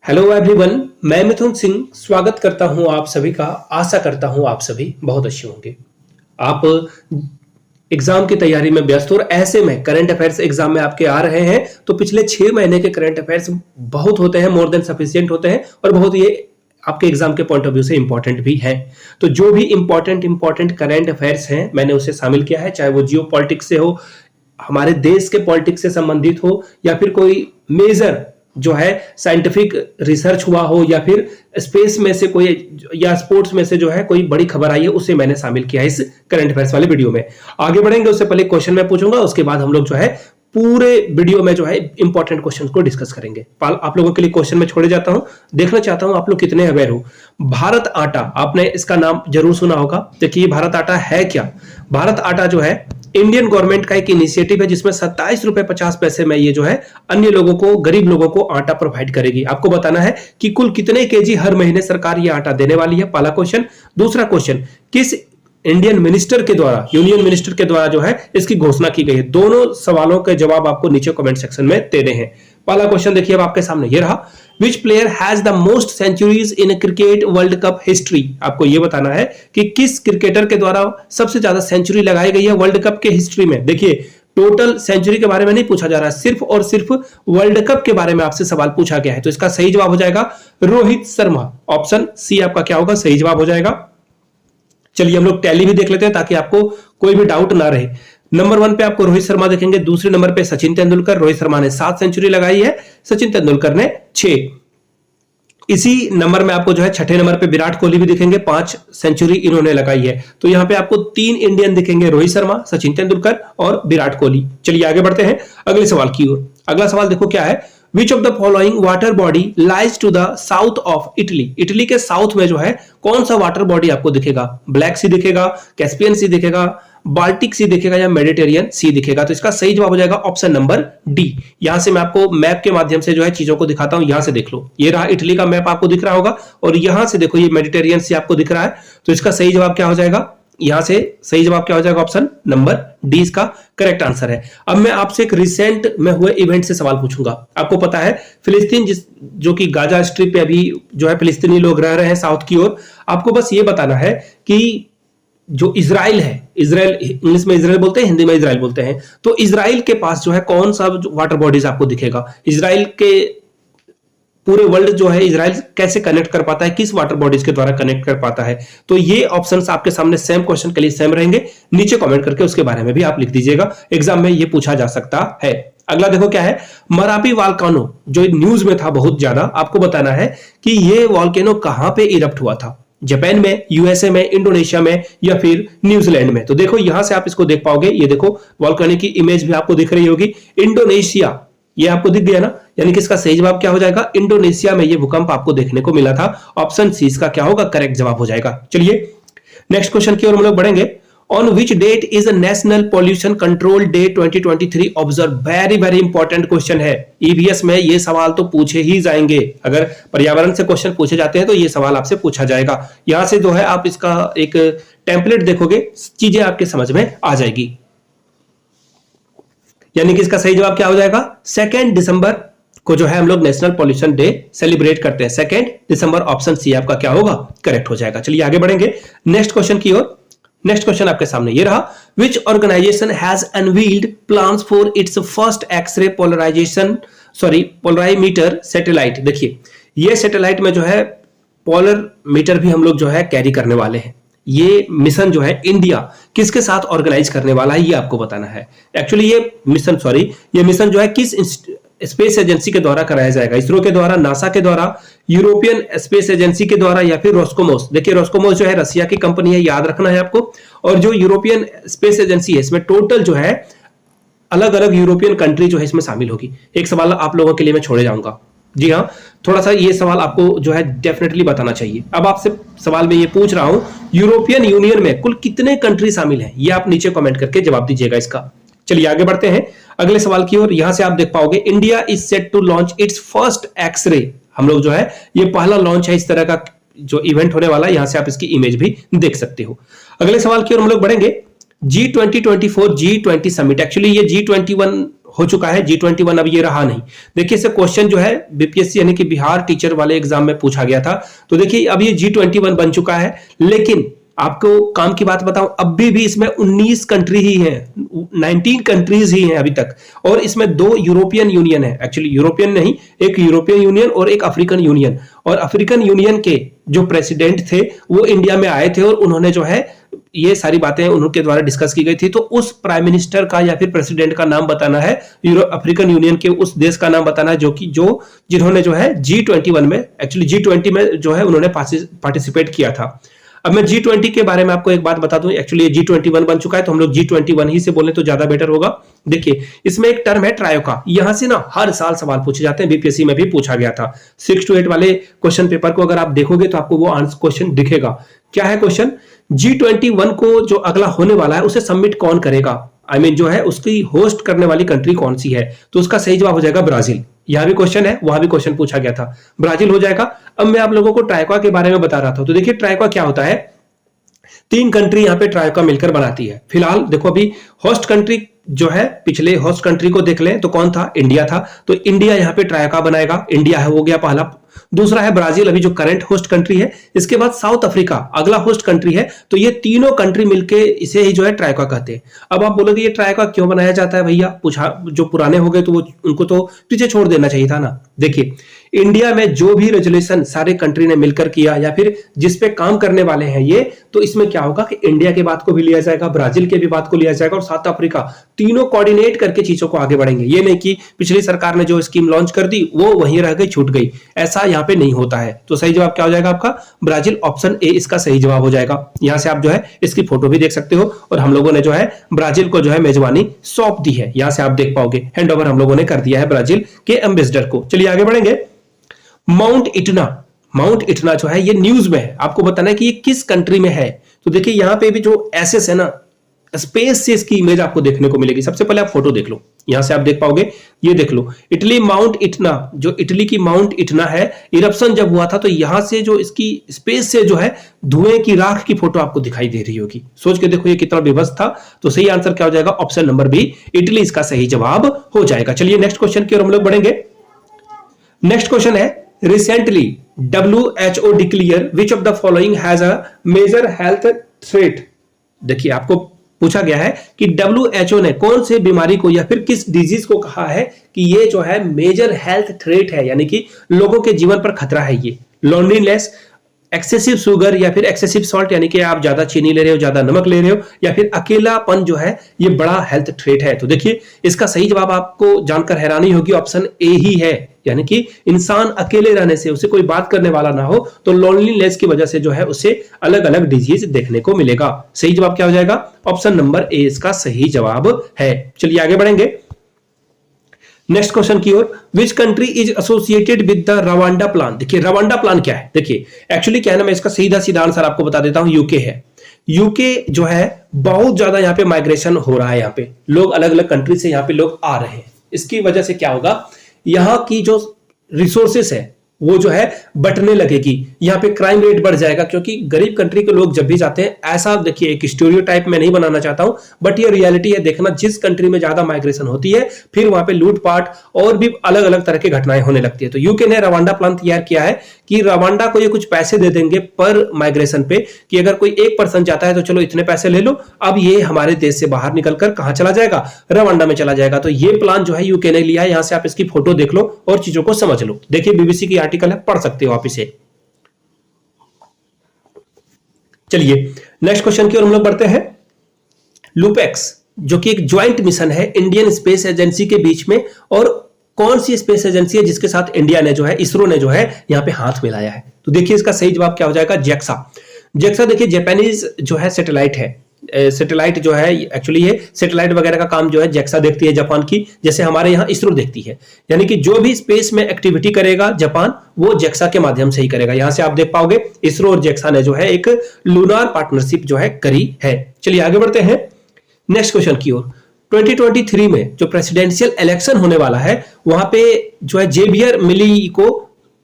Hello everyone, मैं मिथुन सिंह स्वागत करता हूं आप सभी का। आशा करता हूं आप सभी बहुत अच्छे होंगे। आप एग्जाम की तैयारी में व्यस्त हो और ऐसे में करंट अफेयर्स एग्जाम में आपके आ रहे हैं तो पिछले 6 महीने के करंट अफेयर्स बहुत होते हैं, मोर देन सफिशिएंट होते हैं और बहुत ये आपके एग्जाम के पॉइंट ऑफ व्यू से इंपॉर्टेंट भी है। तो जो भी इंपॉर्टेंट करंट अफेयर्स हैं मैंने उसे शामिल किया है, चाहे वो जियो पॉलिटिक्स से हो, हमारे देश के पॉलिटिक्स से संबंधित हो, या फिर कोई मेजर जो है साइंटिफिक रिसर्च हुआ हो, या फिर स्पेस में से कोई या स्पोर्ट्स में से जो है कोई बड़ी खबर आई है, उसे मैंने शामिल किया है इस करंट अफेयर्स वाले वीडियो में। आगे बढ़ेंगे उससे पहले क्वेश्चन मैं पूछूंगा, उसके बाद हम लोग जो है पूरे वीडियो में जो है इंपॉर्टेंट क्वेश्चन को डिस्कस करेंगे। आप लोगों के लिए क्वेश्चन में छोड़े जाता हूं, देखना चाहता हूं आप लोग कितने अवेयर हो। भारत आटा, आपने इसका नाम जरूर सुना होगा। देखिए भारत आटा है क्या? भारत आटा जो है इंडियन गवर्नमेंट का एक इनिशिएटिव है जिसमें 27 रुपए 50 पैसे में ये जो है अन्य लोगों को, गरीब लोगों को आटा प्रोवाइड करेगी। आपको बताना है कि कुल कितने केजी हर महीने सरकार ये आटा देने वाली है, पहला क्वेश्चन। दूसरा क्वेश्चन, किस इंडियन मिनिस्टर के द्वारा, यूनियन मिनिस्टर के द्वारा जो है इसकी घोषणा की गई है? दोनों सवालों के जवाब आपको नीचे कमेंट सेक्शन में देने हैं। पहला क्वेश्चन देखिए अब आपके सामने ये रहा, which player has the most centuries in cricket world cup history? आपको यह बताना है कि किस क्रिकेटर के द्वारा सबसे ज्यादा सेंचुरी लगाई गई है वर्ल्ड कप के हिस्ट्री में। देखिए टोटल सेंचुरी के बारे में नहीं पूछा जा रहा है, सिर्फ और सिर्फ वर्ल्ड कप के बारे में आपसे सवाल पूछा गया है। तो इसका सही जवाब हो जाएगा रोहित शर्मा। ऑप्शन सी आपका क्या होगा? सही जवाब हो जाएगा। चलिए हम लोग टैली भी देख लेते हैं ताकि आपको कोई भी डाउट ना रहे। नंबर 1 पे आपको रोहित शर्मा देखेंगे, दूसरे नंबर पे सचिन तेंदुलकर। रोहित शर्मा ने 7 सेंचुरी लगाई है, सचिन तेंदुलकर ने 6। इसी नंबर में आपको जो है छठे नंबर पे विराट कोहली भी दिखेंगे, 5 सेंचुरी इन्होंने लगाई है। तो यहां पे आपको 3 इंडियन दिखेंगे, रोहित शर्मा, सचिन तेंदुलकर और विराट कोहली। चलिए आगे बढ़ते हैं अगले सवाल की ओर। अगला सवाल देखो क्या है, which of the following water body lies to the south of Italy? Italy के साउथ में जो है कौन सा वाटर बॉडी आपको दिखेगा? ब्लैक सी दिखेगा, कैस्पियन सी दिखेगा, बाल्टिक सी दिखेगा या मेडिटेरियन सी दिखेगा? तो इसका सही जवाब हो जाएगा ऑप्शन नंबर डी। यहां से मैं आपको मैप के माध्यम से जो है चीजों को दिखाता हूं। यहां से देख लो, ये रहा इटली का मैप आपको दिख रहा होगा और यहां से देखो ये मेडिटेरियन सी आपको दिख रहा है। तो इसका सही जवाब क्या हो जाएगा? यहां से सही जवाब क्या हो जाएगा? ऑप्शन नंबर डी इसका करेक्ट आंसर है। अब मैं आपसे एक रिसेंट में हुए इवेंट से सवाल पूछूंगा। आपको पता है फिलिस्तीन जो कि गाजा स्ट्रिप पे अभी जो है फिलिस्तीनी लोग रह रहे हैं साउथ की ओर, आपको बस ये बताना है कि जो इजराइल है, इजराइल इंग्लिश में इजराइल बोलते हैं, हिंदी में इजराइल बोलते हैं, तो इजराइल के पास जो है कौन सा वाटर बॉडीज आपको दिखेगा? इजराइल के पूरे वर्ल्ड जो है इजराइल कैसे कनेक्ट कर पाता है, किस वाटर बॉडीज के द्वारा कनेक्ट कर पाता है? तो ये ऑप्शंस आपके सामने सेम क्वेश्चन के लिए सेम रहेंगे, नीचे कमेंट करके उसके बारे में भी आप लिख दीजिएगा, एग्जाम में ये पूछा जा सकता है। अगला देखो क्या है, मरापी वॉल्केनो जो न्यूज में था बहुत ज्यादा, आपको बताना है कि ये वॉल्केनो कहां पे इरप्ट हुआ था? जापान में, यूएसए में, इंडोनेशिया में या फिर न्यूजीलैंड में? तो देखो यहां से आप इसको देख पाओगे, ये देखो वॉल्केनो की इमेज भी आपको दिख रही होगी, इंडोनेशिया, ये आपको दिख गया ना? यानी कि इसका सही जवाब क्या हो जाएगा? इंडोनेशिया में ये भूकंप आपको देखने को मिला था। ऑप्शन सी इसका क्या होगा? करेक्ट जवाब हो जाएगा। चलिए नेक्स्ट क्वेश्चन की ओर हम लोग बढ़ेंगे। On which date is national pollution control day 2023 observe? Very very important question है, ईवीएस में ये सवाल तो पूछे ही जाएंगे। अगर पर्यावरण से क्वेश्चन पूछे जाते हैं तो ये सवाल आपसे पूछा जाएगा। यहां से जो है आप इसका एक टेम्पलेट देखोगे, चीजें आपके समझ में आ जाएगी। यानी कि इसका सही जवाब क्या हो जाएगा? 2 दिसंबर को जो है हम लोग नेशनल पॉल्यूशन डे सेलिब्रेट करते हैं, 2 दिसंबर। ऑप्शन सी आपका क्या होगा? करेक्ट हो जाएगा। चलिए आगे बढ़ेंगे नेक्स्ट क्वेश्चन की ओर। नेक्स्ट क्वेश्चन आपके सामने ये रहा, which organisation has unveiled plans for its first X-ray polarimeter satellite? देखिए ये सैटेलाइट में जो है पोलर मीटर भी हम लोग जो है कैरी करने वाले हैं। ये मिशन जो है इंडिया किसके साथ ऑर्गेनाइज करने वाला है, ये आपको बताना है। एक्चुअली ये मिशन जो है किस स्पेस एजेंसी के द्वारा कराया जाएगा? इसरो के द्वारा, नासा के द्वारा, यूरोपियन स्पेस एजेंसी के द्वारा या फिर रोस्कोमोस? देखिए रोस्कोमोस जो है रसिया की कंपनी है, याद रखना है आपको। और जो यूरोपियन स्पेस एजेंसी है, इसमें टोटल जो है अलग अलग यूरोपियन कंट्री जो है इसमें शामिल होगी। एक सवाल आप लोगों के लिए मैं छोड़े जाऊंगा। जी हाँ, थोड़ा सा ये सवाल आपको जो है डेफिनेटली बताना चाहिए। अब आपसे सवाल में ये पूछ रहा हूं, यूरोपियन यूनियन में कुल कितने कंट्री शामिल हैं? ये आप नीचे कमेंट करके जवाब दीजिएगा इसका। चलिए आगे बढ़ते हैं अगले सवाल की ओर। यहां से आप देख पाओगे, India is set to launch its first x-ray. हम लोग जो है ये पहला लॉन्च है इस तरह का जो इवेंट होने वाला है। यहां से आप इसकी इमेज भी देख सकते हो। अगले सवाल की ओर हम लोग बढ़ेंगे। G20 24 G20 समिट, एक्चुअली ये G21 हो चुका है, G21 अब ये रहा नहीं। देखिए इससे क्वेश्चन जो है बीपीएससी यानी कि बिहार टीचर वाले एग्जाम में पूछा गया था। तो देखिए अब ये G21 बन चुका है, लेकिन आपको काम की बात बताऊं, अभी भी इसमें 19 कंट्री ही हैं, 19 कंट्रीज ही हैं अभी तक, और इसमें 2 यूरोपियन यूनियन है, एक्चुअली यूरोपियन नहीं, एक यूरोपियन यूनियन और एक अफ्रीकन यूनियन। और अफ्रीकन यूनियन के जो प्रेसिडेंट थे वो इंडिया में आए थे और उन्होंने जो है ये सारी बातें उनके द्वारा डिस्कस की गई थी। तो उस प्राइम मिनिस्टर का या फिर प्रेसिडेंट का नाम बताना है, अफ्रीकन यूनियन के उस देश का नाम बताना है जिन्होंने जो है G21 में, एक्चुअली G20 में जो है उन्होंने पार्टिसिपेट किया था। अब मैं G20 के बारे में आपको एक बात बता दूं, एक्चुअली ये G21 बन चुका है तो हम लोग G21 ही से बोलें तो ज्यादा बेटर होगा। देखिए इसमें एक टर्म है ट्रायोका, यहां से ना हर साल सवाल पूछे जाते हैं, बीपीएससी में भी पूछा गया था। 6 to 8 वाले क्वेश्चन पेपर को अगर आप देखोगे तो आपको वो आंसर क्वेश्चन दिखेगा। क्या है क्वेश्चन? G21 को जो अगला होने वाला है उसे सबमिट कौन करेगा, जो है उसकी होस्ट करने वाली कंट्री कौन सी है? तो उसका सही जवाब हो जाएगा ब्राजील। यहां भी क्वेश्चन है, वहां भी क्वेश्चन पूछा गया था, ब्राजील हो जाएगा। अब मैं आप लोगों को ट्रायोका के बारे में बता रहा था। तो देखिए ट्रायोका क्या होता है, 3 कंट्री यहां पे ट्रायोका मिलकर बनाती है। फिलहाल देखो अभी होस्ट कंट्री जो है, पिछले होस्ट कंट्री को देख लें तो कौन था? इंडिया था। तो इंडिया यहां पे ट्रायोका बनाएगा, इंडिया है हो गया पहला। दूसरा है ब्राजील, अभी जो करंट होस्ट कंट्री है। इसके बाद साउथ अफ्रीका अगला होस्ट कंट्री है। तो ये तीनों कंट्री मिलके इसे ही जो है ट्रायोका कहते हैं। अब आप बोलोगे ये ट्रायोका क्यों बनाया जाता है भैया? पूछा, जो पुराने हो गए तो वो उनको तो पीछे छोड़ देना चाहिए था ना। देखिए इंडिया में जो भी रेजोल्यूशन सारे कंट्री ने मिलकर किया या फिर जिस पे काम करने वाले हैं ये, तो इसमें क्या होगा कि इंडिया के बात को भी लिया जाएगा, ब्राजील के भी बात को लिया जाएगा और साउथ अफ्रीका, तीनों कोऑर्डिनेट करके चीजों को आगे बढ़ेंगे। ये नहीं कि पिछली सरकार ने जो स्कीम लॉन्च कर दी वो वहीं रह गई, छूट गई, ऐसा यहां पे नहीं होता है। तो सही जवाब क्या हो जाएगा आपका? ब्राजील, ऑप्शन ए इसका सही जवाब हो जाएगा। यहां से आप जो है इसकी फोटो भी देख सकते हो और हम लोगों ने जो है ब्राजील को जो है मेजबानी सौंप दी है, यहां से आप देख पाओगे। हैंड ओवर हम लोगों ने कर दिया है ब्राजील के एम्बेसडर को। चलिए आगे बढ़ेंगे। माउंट इटना जो है ये न्यूज में है, आपको बताना है कि ये किस कंट्री में है। तो देखिए यहां पे भी जो एसएस है ना, स्पेस से इसकी इमेज आपको देखने को मिलेगी। सबसे पहले आप फोटो देख लो, यहां से आप देख पाओगे, ये देख लो इटली माउंट इटना, जो इटली की माउंट इटना है, इरप्शन जब हुआ था तो यहां से जो इसकी स्पेस से जो है धुएं की राख की फोटो आपको दिखाई दे रही होगी। सोच के देखो ये कितना विवश था। तो सही आंसर क्या हो जाएगा? ऑप्शन नंबर बी, इटली इसका सही जवाब हो जाएगा। चलिए नेक्स्ट क्वेश्चन की ओर हम लोग बढ़ेंगे। नेक्स्ट क्वेश्चन है, recently WHO declare which of the following has a major health threat। देखिए आपको पूछा गया है कि WHO ने कौन से बीमारी को या फिर किस डिजीज को कहा है कि ये जो है मेजर हेल्थ थ्रेट है, यानी कि लोगों के जीवन पर खतरा है। ये लोनलीनेस, एक्सेसिव शुगर या फिर एक्सेसिव सॉल्ट, यानी कि आप ज्यादा चीनी ले रहे हो, ज्यादा नमक ले रहे हो, या फिर अकेलापन जो है ये बड़ा हेल्थ थ्रेट है। तो देखिए इसका सही जवाब आपको जानकर हैरानी होगी, ऑप्शन ए ही है, यानी कि इंसान अकेले रहने से, उसे कोई बात करने वाला ना हो तो लोनलीनेस की वजह से जो है उसे अलग अलग डिजीज देखने को मिलेगा। सही जवाब क्या हो जाएगा? ऑप्शन नंबर ए इसका सही जवाब है। चलिए आगे बढ़ेंगे नेक्स्ट क्वेश्चन की ओर। Which country is associated with the Rwanda plan. देखिए रवांडा प्लान क्या है? देखिए एक्चुअली क्या है ना, मैं इसका सीधा आंसर आपको बता देता हूं, यूके है। यूके जो है बहुत ज्यादा यहाँ पे माइग्रेशन हो रहा है, यहाँ पे लोग अलग अलग कंट्री से यहाँ पे लोग आ रहे हैं। इसकी वजह से क्या होगा, यहाँ की जो रिसोर्सेस है वो जो है बटने लगेगी, यहाँ पे क्राइम रेट बढ़ जाएगा, क्योंकि गरीब कंट्री के लोग जब भी जाते हैं, ऐसा देखिए एक स्टीरियोटाइप में नहीं बनाना चाहता हूं बट ये रियलिटी है। देखना जिस कंट्री में ज्यादा माइग्रेशन होती है फिर वहां पे लूटपाट और भी अलग अलग तरह की घटनाएं होने लगती है। तो यूके ने रवांडा प्लान तैयार किया है कि रवांडा को ये कुछ पैसे दे देंगे पर माइग्रेशन पे, कि अगर कोई 1% जाता है तो चलो इतने पैसे ले लो, अब ये हमारे देश से बाहर निकलकर कहां चला जाएगा? रवांडा में चला जाएगा। तो ये प्लान जो है यूके ने लिया है, यहां से आप इसकी फोटो देख लो और चीजों को समझ लो। देखिए बीबीसी की आर्टिकल है, पढ़ सकते हो आप इसे। चलिए नेक्स्ट क्वेश्चन की ओर हम लोग बढ़ते हैं। लूपेक्स जो कि एक ज्वाइंट मिशन है इंडियन स्पेस एजेंसी के बीच में, और कौन सी स्पेस एजेंसी है जिसके साथ इंडिया ने जो है, इसरो ने जो है यहां पे हाथ मिलाया है? तो देखिए इसका सही जवाब क्या हो जाएगा? जेक्सा। जेक्सा देखिए जापानीज जो है सैटेलाइट है, सैटेलाइट जो है एक्चुअली ये सैटेलाइट वगैरह का काम जो है जेक्सा देखती है जापान की, जैसे हमारे यहाँ इसरो देखती है। यानी कि जो भी स्पेस में एक्टिविटी करेगा जापान, वो जेक्सा के माध्यम से ही करेगा। यहां से आप देख पाओगे इसरो और जेक्सा ने जो है एक लूनार पार्टनरशिप जो है करी है। चलिए आगे बढ़ते हैं नेक्स्ट क्वेश्चन की ओर। 2023 में जो प्रेसिडेंशियल इलेक्शन होने वाला है, वहां पे जो है जेवियर मिली को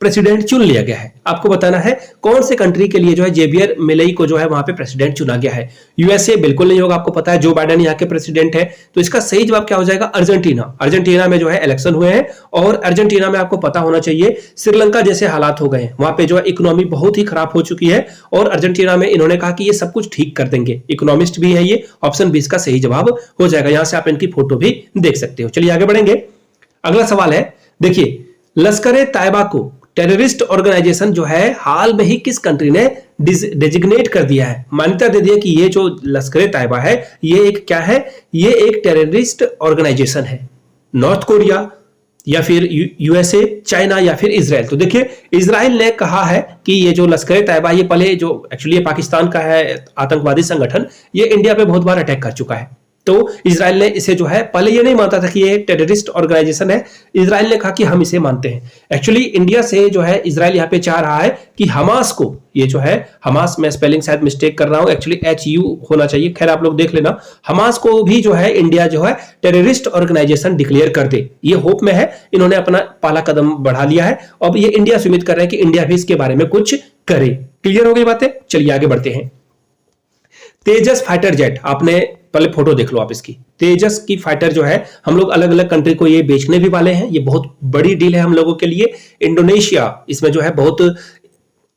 प्रेसिडेंट चुन लिया गया है। आपको बताना है कौन से कंट्री के लिए जो है जेवियर मिलेई को जो है वहां पे प्रेसिडेंट चुना गया है। यूएसए बिल्कुल नहीं होगा, आपको पता है जो बाइडेन यहाँ के प्रेसिडेंट है। तो इसका सही जवाब क्या हो जाएगा? अर्जेंटीना। अर्जेंटीना में जो है इलेक्शन हुए हैं और अर्जेंटीना में आपको पता होना चाहिए श्रीलंका जैसे हालात हो गए हैं, वहां पे जो है इकोनॉमी बहुत ही खराब हो चुकी है और अर्जेंटीना में इन्होंने कहा कि ये सब कुछ ठीक कर देंगे। इकोनॉमिस्ट भी है ये, ऑप्शन बी इसका सही जवाब हो जाएगा। यहां से आप इनकी फोटो भी देख सकते हो। चलिए आगे बढ़ेंगे। अगला सवाल है, देखिए लश्कर-ए-तैयबा को टेररिस्ट ऑर्गेनाइजेशन जो है हाल में ही किस कंट्री ने डेजिग्नेट कर दिया है, मान्यता दे दिया कि ये जो लश्कर-ए-तैयबा है ये एक क्या है? ये एक टेररिस्ट ऑर्गेनाइजेशन है। नॉर्थ कोरिया या फिर यूएसए, चाइना या फिर इजराइल? तो देखिए इजराइल ने कहा है कि ये जो लश्कर-ए-तैयबा ये पहले जो एक्चुअली ये पाकिस्तान का है आतंकवादी संगठन, ये इंडिया पे बहुत बार अटैक कर चुका है। तो इजराइल ने इसे जो है पहले ये नहीं मानता था कि ये टेररिस्ट ऑर्गेनाइजेशन है, इजराइल ने कहा कि हम इसे मानते हैं। एक्चुअली इंडिया से जो है इजराइल यहाँ पे चाह रहा है कि हमास को, ये जो है हमास, मैं स्पेलिंग शायद मिस्टेक कर रहा हूं, एक्चुअली HU होना चाहिए, खैर आप लोग देख लेना, हमास को भी जो है इंडिया जो है टेररिस्ट ऑर्गेनाइजेशन डिक्लेयर कर दे, ये होप में है। इन्होंने अपना पहला कदम बढ़ा लिया है। अब ये इंडिया से उम्मीद कर रहे हैं कि इंडिया भी इसके बारे में कुछ करे। क्लियर हो गई बातें? चलिए आगे बढ़ते हैं। तेजस फाइटर जेट, आपने पहले फोटो देख लो आप इसकी। तेजस की फाइटर जो है हम लोग अलग अलग कंट्री को ये बेचने भी वाले हैं, ये बहुत बड़ी डील है हम लोगों के लिए। इंडोनेशिया इसमें जो है बहुत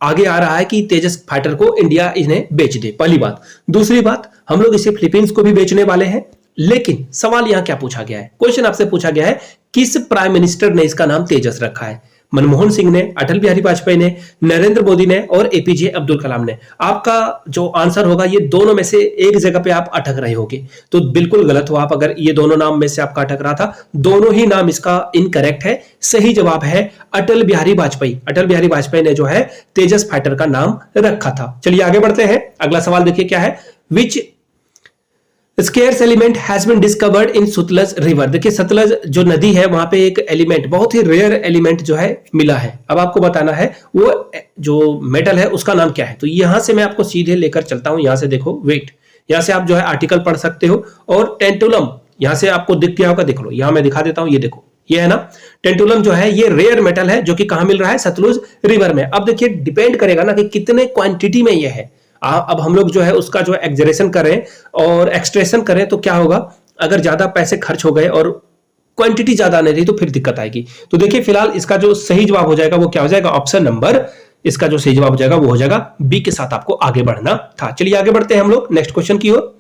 आगे आ रहा है कि तेजस फाइटर को इंडिया इन्हें बेच दे, पहली बात। दूसरी बात, हम लोग इसे फिलीपींस को भी बेचने वाले हैं। लेकिन सवाल यहां क्या पूछा गया है? क्वेश्चन आपसे पूछा गया है किस प्राइम मिनिस्टर ने इसका नाम तेजस रखा है? मनमोहन सिंह ने, अटल बिहारी वाजपेयी ने, नरेंद्र मोदी ने और APJ अब्दुल कलाम ने? आपका जो आंसर होगा ये दोनों में से एक जगह पे आप अटक रहे होगे, तो बिल्कुल गलत हो आप अगर ये दोनों नाम में से आपका अटक रहा था। दोनों ही नाम इसका इनकरेक्ट है। सही जवाब है अटल बिहारी वाजपेयी। अटल बिहारी वाजपेयी ने जो है तेजस फाइटर का नाम रखा था। चलिए आगे बढ़ते हैं। अगला सवाल देखिए क्या है, which scarce element has been discovered in Sutlej river? देखिए सतलज जो नदी है वहां पे एक एलिमेंट, बहुत ही रेयर एलिमेंट जो है मिला है। अब आपको बताना है वो जो मेटल है उसका नाम क्या है। तो यहां से मैं आपको सीधे लेकर चलता हूं, यहां से देखो वेट, यहां से आप जो है आर्टिकल पढ़ सकते हो। और टेंटुलम यहां से आपको दिख गया होगा, देख लो, यहां मैं दिखा देता हूं, ये देखो, ये है ना टेंटुलम जो है ये रेयर मेटल है जो कि कहां मिल रहा है? सतलुज रिवर में। अब देखिए डिपेंड करेगा ना कि कितने क्वांटिटी में ये है। अब हम लोग जो है उसका जो एक्सरेशन करें और एक्सट्रेशन करें तो क्या होगा? अगर ज्यादा पैसे खर्च हो गए और क्वांटिटी ज्यादा नहीं रही तो फिर दिक्कत आएगी। तो देखिए फिलहाल इसका जो सही जवाब हो जाएगा वो क्या हो जाएगा? ऑप्शन नंबर, इसका जो सही जवाब हो जाएगा वो हो जाएगा बी के साथ आपको आगे बढ़ना था। चलिए आगे बढ़ते हैं हम लोग नेक्स्ट क्वेश्चन की ओर।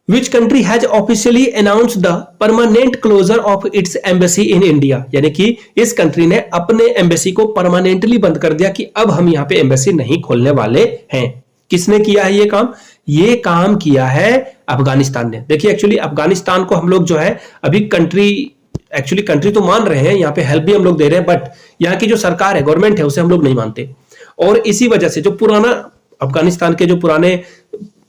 Which country has officially announced the permanent closure of its embassy in India? यानी कि इस कंट्री ने अपने एम्बेसी को परमानेंटली बंद कर दिया कि अब हम यहाँ पे एम्बेसी नहीं खोलने वाले हैं। किसने किया है ये काम? ये काम किया है अफगानिस्तान ने। देखिए एक्चुअली अफगानिस्तान को हम लोग जो है अभी कंट्री तो मान रहे हैं, यहाँ पे हेल्प भी हम लोग दे रहे हैं, बट यहाँ की जो सरकार है, गवर्नमेंट है, उसे हम लोग नहीं मानते। और इसी वजह से जो पुराना अफगानिस्तान के जो पुराने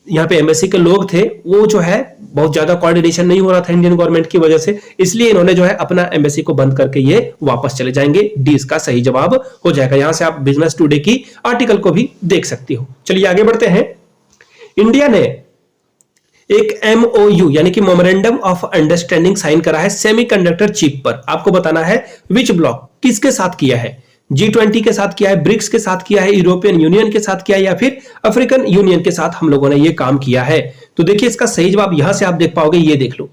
यहाँ पे एम्बेसी के लोग थे वो जो है बहुत ज्यादा कोऑर्डिनेशन नहीं हो रहा था इंडियन गवर्नमेंट की वजह से, इसलिए इन्होंने जो है अपना एम्बेसी को बंद करके ये वापस चले जाएंगे। डी इसका सही जवाब हो जाएगा। यहां से आप बिजनेस टुडे की आर्टिकल को भी देख सकती हो। चलिए आगे बढ़ते हैं। इंडिया ने एक MOU यानी कि मेमोरेंडम ऑफ अंडरस्टैंडिंग साइन करा है सेमीकंडक्टर चिप पर। आपको बताना है विच ब्लॉक, किसके साथ किया है? G20 के साथ किया है, ब्रिक्स के साथ किया है, यूरोपियन यूनियन के साथ किया है या फिर अफ्रीकन यूनियन के साथ हम लोगों ने ये काम किया है? तो देखिए इसका सही जवाब यहां से आप देख पाओगे, ये देख लो,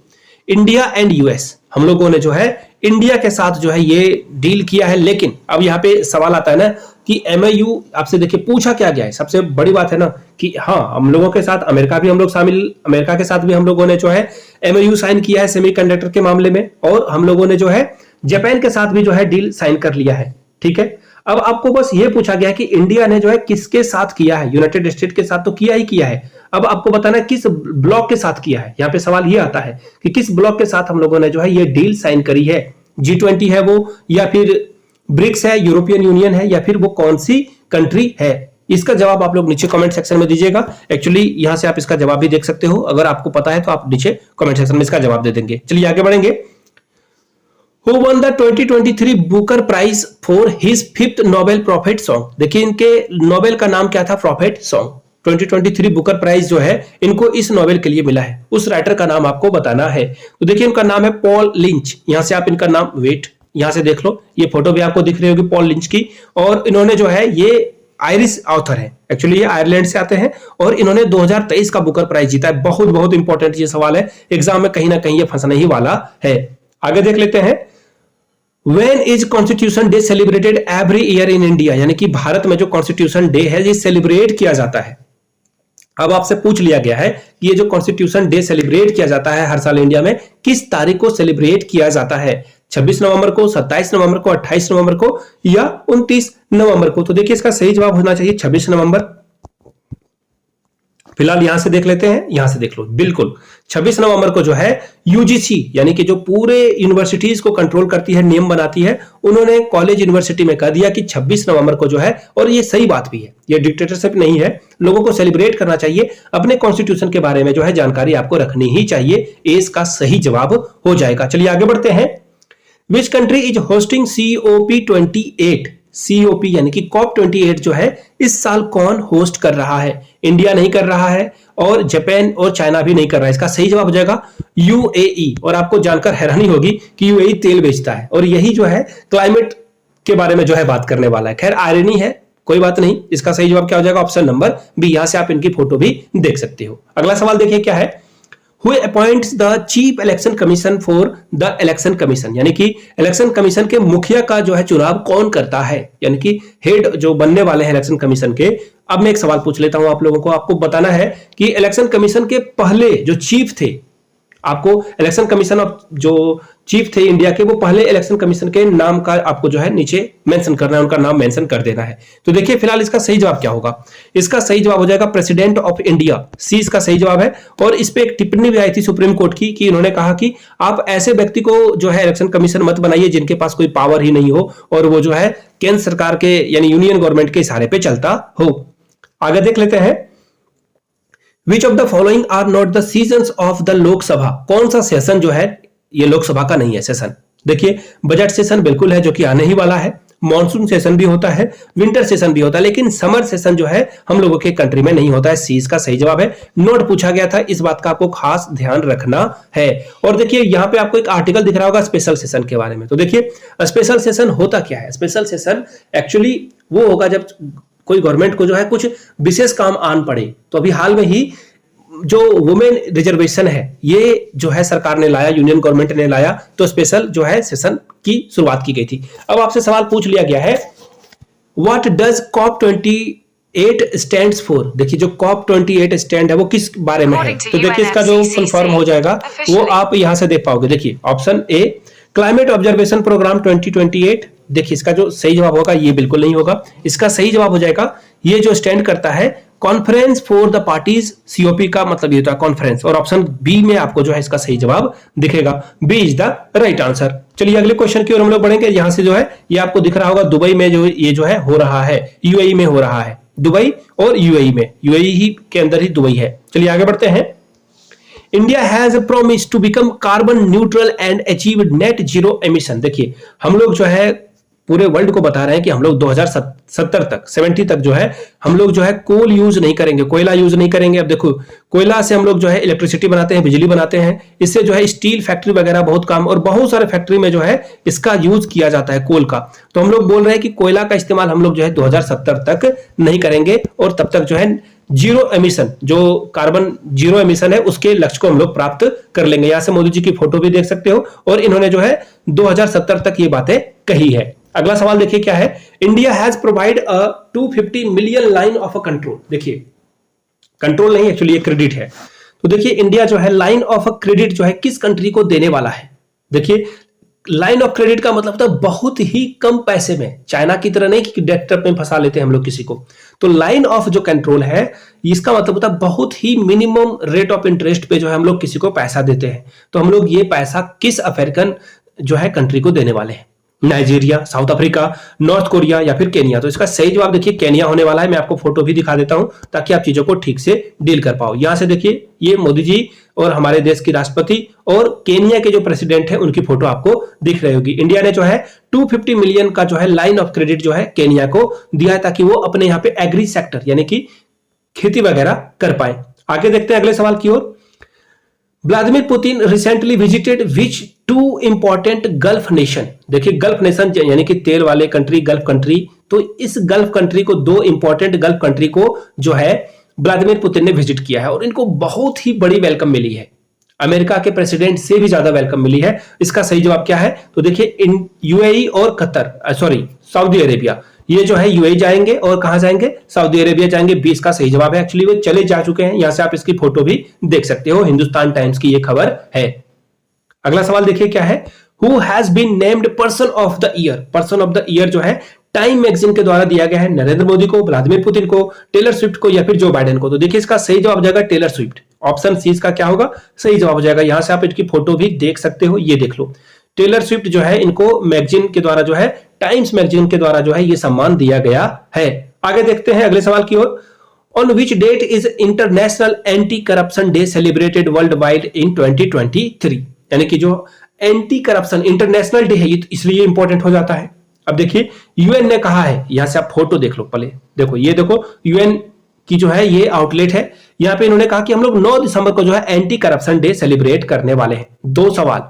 इंडिया एंड US। हम लोगों ने जो है इंडिया के साथ जो है ये डील किया है। लेकिन अब यहाँ पे सवाल आता है ना कि MOU आपसे देखिए पूछा क्या गया है। सबसे बड़ी बात है ना कि हाँ हम लोगों के साथ अमेरिका भी हम लोग शामिल, अमेरिका के साथ भी हम लोगों ने जो है MOU साइन किया है सेमीकंडक्टर के मामले में, और हम लोगों ने जो है जापान के साथ भी जो है डील साइन कर लिया है। ठीक है, अब आपको बस ये पूछा गया कि इंडिया ने जो है किसके साथ किया है? यूनाइटेड स्टेट के साथ तो किया ही किया है। अब आपको बताना है किस ब्लॉक के साथ किया है। यहाँ पे सवाल ये आता है कि किस ब्लॉक के साथ हम लोगों ने जो है ये डील साइन करी है। G20 है वो, या फिर ब्रिक्स है, यूरोपियन यूनियन है, या फिर वो कौन सी कंट्री है? इसका जवाब आप लोग नीचे कमेंट सेक्शन में दीजिएगा। एक्चुअली यहां से आप इसका जवाब भी देख सकते हो, अगर आपको पता है तो आप नीचे कमेंट सेक्शन में इसका जवाब दे देंगे। चलिए आगे बढ़ेंगे। Who won the 2023 Booker prize for his 5th novel prophet song? देखिए इनके नोबेल का नाम क्या था? Profit song. 2023 बुकर प्राइज जो है इनको इस नोबेल के लिए मिला है। उस राइटर का नाम आपको बताना है। तो देखिए इनका नाम है पॉल लिंच। यहां से आप इनका नाम, वेट, यहां से देख लो, ये फोटो भी आपको दिख रही होगी पॉल लिंच की। और इन्होंने जो है ये आयरिश ऑथर है, एक्चुअली ये आयरलैंड से आते हैं और इन्होंने 2023 का बुकर प्राइज जीता है। बहुत बहुत इंपॉर्टेंट ये सवाल है, एग्जाम में कहीं ना कहीं ये फंसने ही वाला है। आगे देख लेते हैं, When is Constitution Day celebrated every year in India? यानी कि भारत में जो कॉन्स्टिट्यूशन डे है ये सेलिब्रेट किया जाता है। अब आपसे पूछ लिया गया है कि ये जो कॉन्स्टिट्यूशन डे सेलिब्रेट किया जाता है हर साल इंडिया में, किस तारीख को सेलिब्रेट किया जाता है? 26 नवंबर को, 27 नवंबर को, 28 नवंबर को या 29 नवंबर को? तो देखिए इसका सही जवाब होना चाहिए 26 नवंबर। फिलहाल यहां से देख लेते हैं, यहां से देख लो, बिल्कुल 26 नवंबर को जो है यूजीसी यानी कि जो पूरे यूनिवर्सिटीज को कंट्रोल करती है, नियम बनाती है, उन्होंने कॉलेज यूनिवर्सिटी में कह दिया कि 26 नवंबर को जो है, और ये सही बात भी है, ये डिक्टेटरशिप नहीं है, लोगों को सेलिब्रेट करना चाहिए, अपने कॉन्स्टिट्यूशन के बारे में जो है जानकारी आपको रखनी ही चाहिए। इसका सही जवाब हो जाएगा। चलिए आगे बढ़ते हैं। विच country is hosting COP28? COP यानी कि COP28 जो है इस साल कौन होस्ट कर रहा है? इंडिया नहीं कर रहा है और जापान और चाइना भी नहीं कर रहा है। इसका सही जवाब हो जाएगा UAE। और आपको जानकर हैरानी होगी कि UAE तेल बेचता है और यही जो है क्लाइमेट के बारे में जो है बात करने वाला है। खैर आयरनी है, कोई बात नहीं। इसका सही जवाब क्या हो जाएगा? Option number B. यहां से आप इनकी फोटो भी देख सकते हो। अगला सवाल देखिए क्या है, Who appoints the Chief Election Commission for the Election Commission? यानी कि इलेक्शन कमीशन के मुखिया का जो है चुनाव कौन करता है, यानी कि हेड जो बनने वाले हैं इलेक्शन कमीशन के। अब मैं एक सवाल पूछ लेता हूं आप लोगों को, आपको बताना है कि इलेक्शन कमीशन के पहले जो चीफ थे, आपको इलेक्शन कमीशन ऑफ जो चीफ थे इंडिया के, वो पहले इलेक्शन कमीशन के नाम का आपको जो है नीचे मेंशन करना है, उनका नाम मेंशन कर देना है। तो देखिए फिलहाल इसका सही जवाब क्या होगा? इसका सही जवाब हो जाएगा प्रेसिडेंट ऑफ इंडिया। सी इसका सही जवाब है। और इस पे एक टिप्पणी भी आई थी सुप्रीम कोर्ट की कि इन्होंने कहा कि आप ऐसे व्यक्ति को जो है इलेक्शन कमीशन मत बनाइए जिनके पास कोई पावर ही नहीं हो और वो जो है केंद्र सरकार के यानी यूनियन गवर्नमेंट के इशारे पे चलता हो। आगे देख लेते हैं, Which of the following are not the seasons of the Lok Sabha? कौन सा सेशन जो है ये लोकसभा का नहीं है सेशन? देखिए बजट सेशन बिल्कुल है जो कि आने ही वाला है, मॉनसून सेशन भी होता है, विंटर सेशन भी होता है, लेकिन समर सेशन जो है हम लोगों के कंट्री में नहीं होता है। सी इसका सही जवाब है। नोट पूछा गया था, इस बात का आपको खास ध्यान रखना है। और देखिए यहाँ पे आपको एक आर्टिकल दिख रहा होगा स्पेशल सेशन के बारे में। तो देखिए स्पेशल सेशन होता क्या है? स्पेशल सेशन एक्चुअली वो होगा जब कोई गवर्नमेंट को जो है कुछ विशेष काम आन पड़े। तो अभी हाल में ही जो वुमेन रिजर्वेशन है ये जो है सरकार ने लाया, यूनियन गवर्नमेंट ने लाया, तो स्पेशल जो है सेशन की शुरुआत की गई थी। अब आपसे सवाल पूछ लिया गया है, what does COP28 stands for? देखिए जो COP28 स्टैंड है वो किस बारे में है? तो देखिए इसका जो फुल फॉर्म हो जाएगा वो आप यहां से देख पाओगे। देखिए option A climate observation program 2028। देखिए इसका जो सही जवाब होगा ये बिल्कुल नहीं होगा। इसका सही जवाब हो जाएगा ये जो स्टैंड करता है conference for the parties. COP का मतलब ये होता है कॉन्फ्रेंस। और ऑप्शन बी में आपको जो है इसका सही जवाब दिखेगा। B is the right answer. चलिए अगले क्वेश्चन की ओर हम लोग बढ़ेंगे। यहां से जो है ये आपको दिख रहा होगा दुबई में जो ये जो है हो रहा है, UAE में हो रहा है, दुबई और UAE में, UAE ही के अंदर ही दुबई है। चलिए आगे बढ़ते हैं। India has promise to become carbon neutral and achieve net zero emission. देखिए हम लोग जो है पूरे वर्ल्ड को बता रहे हैं कि हम लोग 2070 तक 70 तक जो है हम लोग जो है कोल यूज नहीं करेंगे, कोयला यूज नहीं करेंगे। अब देखो कोयला से हम लोग जो है इलेक्ट्रिसिटी बनाते हैं, बिजली बनाते हैं, इससे जो है स्टील फैक्ट्री वगैरह बहुत काम और बहुत सारे फैक्ट्री में जो है इसका यूज किया जाता है कोल का। तो हम लोग बोल रहे हैं कि कोयला का इस्तेमाल हम लोग जो है 2070 तक नहीं करेंगे और तब तक जो है जीरो एमिशन, जो कार्बन जीरो एमिशन है उसके लक्ष्य को हम लोग प्राप्त कर लेंगे। यहां से मोदी जी की फोटो भी देख सकते हो और इन्होंने जो है 2070 तक ये बातें कही है। अगला सवाल देखिए क्या है, India has provide a 250 million line of a control. देखिए कंट्रोल नहीं एक्चुअली ये क्रेडिट है। तो देखिए इंडिया जो है लाइन ऑफ अ क्रेडिट जो है किस कंट्री को देने वाला है? देखिए लाइन ऑफ क्रेडिट का मतलब होता है बहुत ही कम पैसे में, चाइना की तरह नहीं कि डेट ट्रैप में फंसा लेते हैं हम लोग किसी को। तो लाइन ऑफ जो कंट्रोल है इसका मतलब होता है बहुत ही मिनिमम रेट ऑफ इंटरेस्ट पे जो है हम लोग किसी को पैसा देते हैं। तो हम लोग ये पैसा किस अफ्रीकन जो है कंट्री को देने वाले हैं? Nigeria, south Africa, north Korea या फिर केनिया? तो इसका सही जवाब देखिए केनिया होने वाला है। मैं आपको फोटो भी दिखा देता हूं ताकि आप चीजों को ठीक से डील कर पाओ। यहां से देखिए ये मोदी जी और हमारे देश की राष्ट्रपति और केनिया के जो प्रेसिडेंट है उनकी फोटो आपको दिख रही होगी। इंडिया ने जो है 250 मिलियन का जो है लाइन ऑफ क्रेडिट जो है केनिया को दिया है ताकि वो अपने यहाँ पे एग्री सेक्टर यानी कि खेती वगैरह कर पाए। आगे देखते हैं अगले सवाल की ओर। व्लादिमीर पुतिन रिसेंटली विजिटेड विच टू इंपॉर्टेंट गल्फ नेशन। देखिए गल्फ नेशन यानी कि तेल वाले कंट्री, गल्फ कंट्री, तो इस गल्फ कंट्री को, दो इंपॉर्टेंट गल्फ कंट्री को जो है व्लादिमीर पुतिन ने विजिट किया है और इनको बहुत ही बड़ी वेलकम मिली है। अमेरिका के प्रेसिडेंट से भी ज्यादा वेलकम मिली है। इसका सही जवाब क्या है? तो देखिए इन यूएई और कतर, सॉरी सऊदी अरेबिया, ये जो है यूएई जाएंगे और कहां जाएंगे? सऊदी अरेबिया जाएंगे। 20 का सही जवाब है। एक्चुअली वो चले जा चुके हैं, यहां से आप इसकी फोटो भी देख सकते हो, हिंदुस्तान टाइम्स की ये खबर है। अगला सवाल देखिए क्या है, who has been named person of the year. Person of the year जो है टाइम मैगजीन के द्वारा दिया गया है नरेंद्र मोदी को, व्लादिमीर पुतिन को, टेलर स्विफ्ट को या फिर जो बाइडेन को। तो देखिए इसका सही जवाब हो जाएगा टेलर स्विफ्ट। ऑप्शन सी इसका क्या होगा? सही जवाब हो जाएगा। यहां से आप इसकी फोटो भी देख सकते हो, ये देख लो। टेलर स्विफ्ट जो है इनको मैगजीन के द्वारा जो है, टाइम्स मैगजीन के द्वारा जो है ये सम्मान दिया गया है। आगे देखते हैं अगले सवाल की ओर। On which date is International Anti Corruption Day celebrated world wide in 2023। यानी कि जो एंटी करप्शन इंटरनेशनल डे है, ये इसलिए इंपॉर्टेंट हो जाता है। अब देखिए यूएन ने कहा है, यहां से आप फोटो देख लो पहले, देखो ये देखो यूएन की जो है ये आउटलेट है। यहां पे इन्होंने कहा कि हम लोग 9 दिसंबर को जो है एंटी करप्शन डे सेलिब्रेट करने वाले हैं। दो सवाल,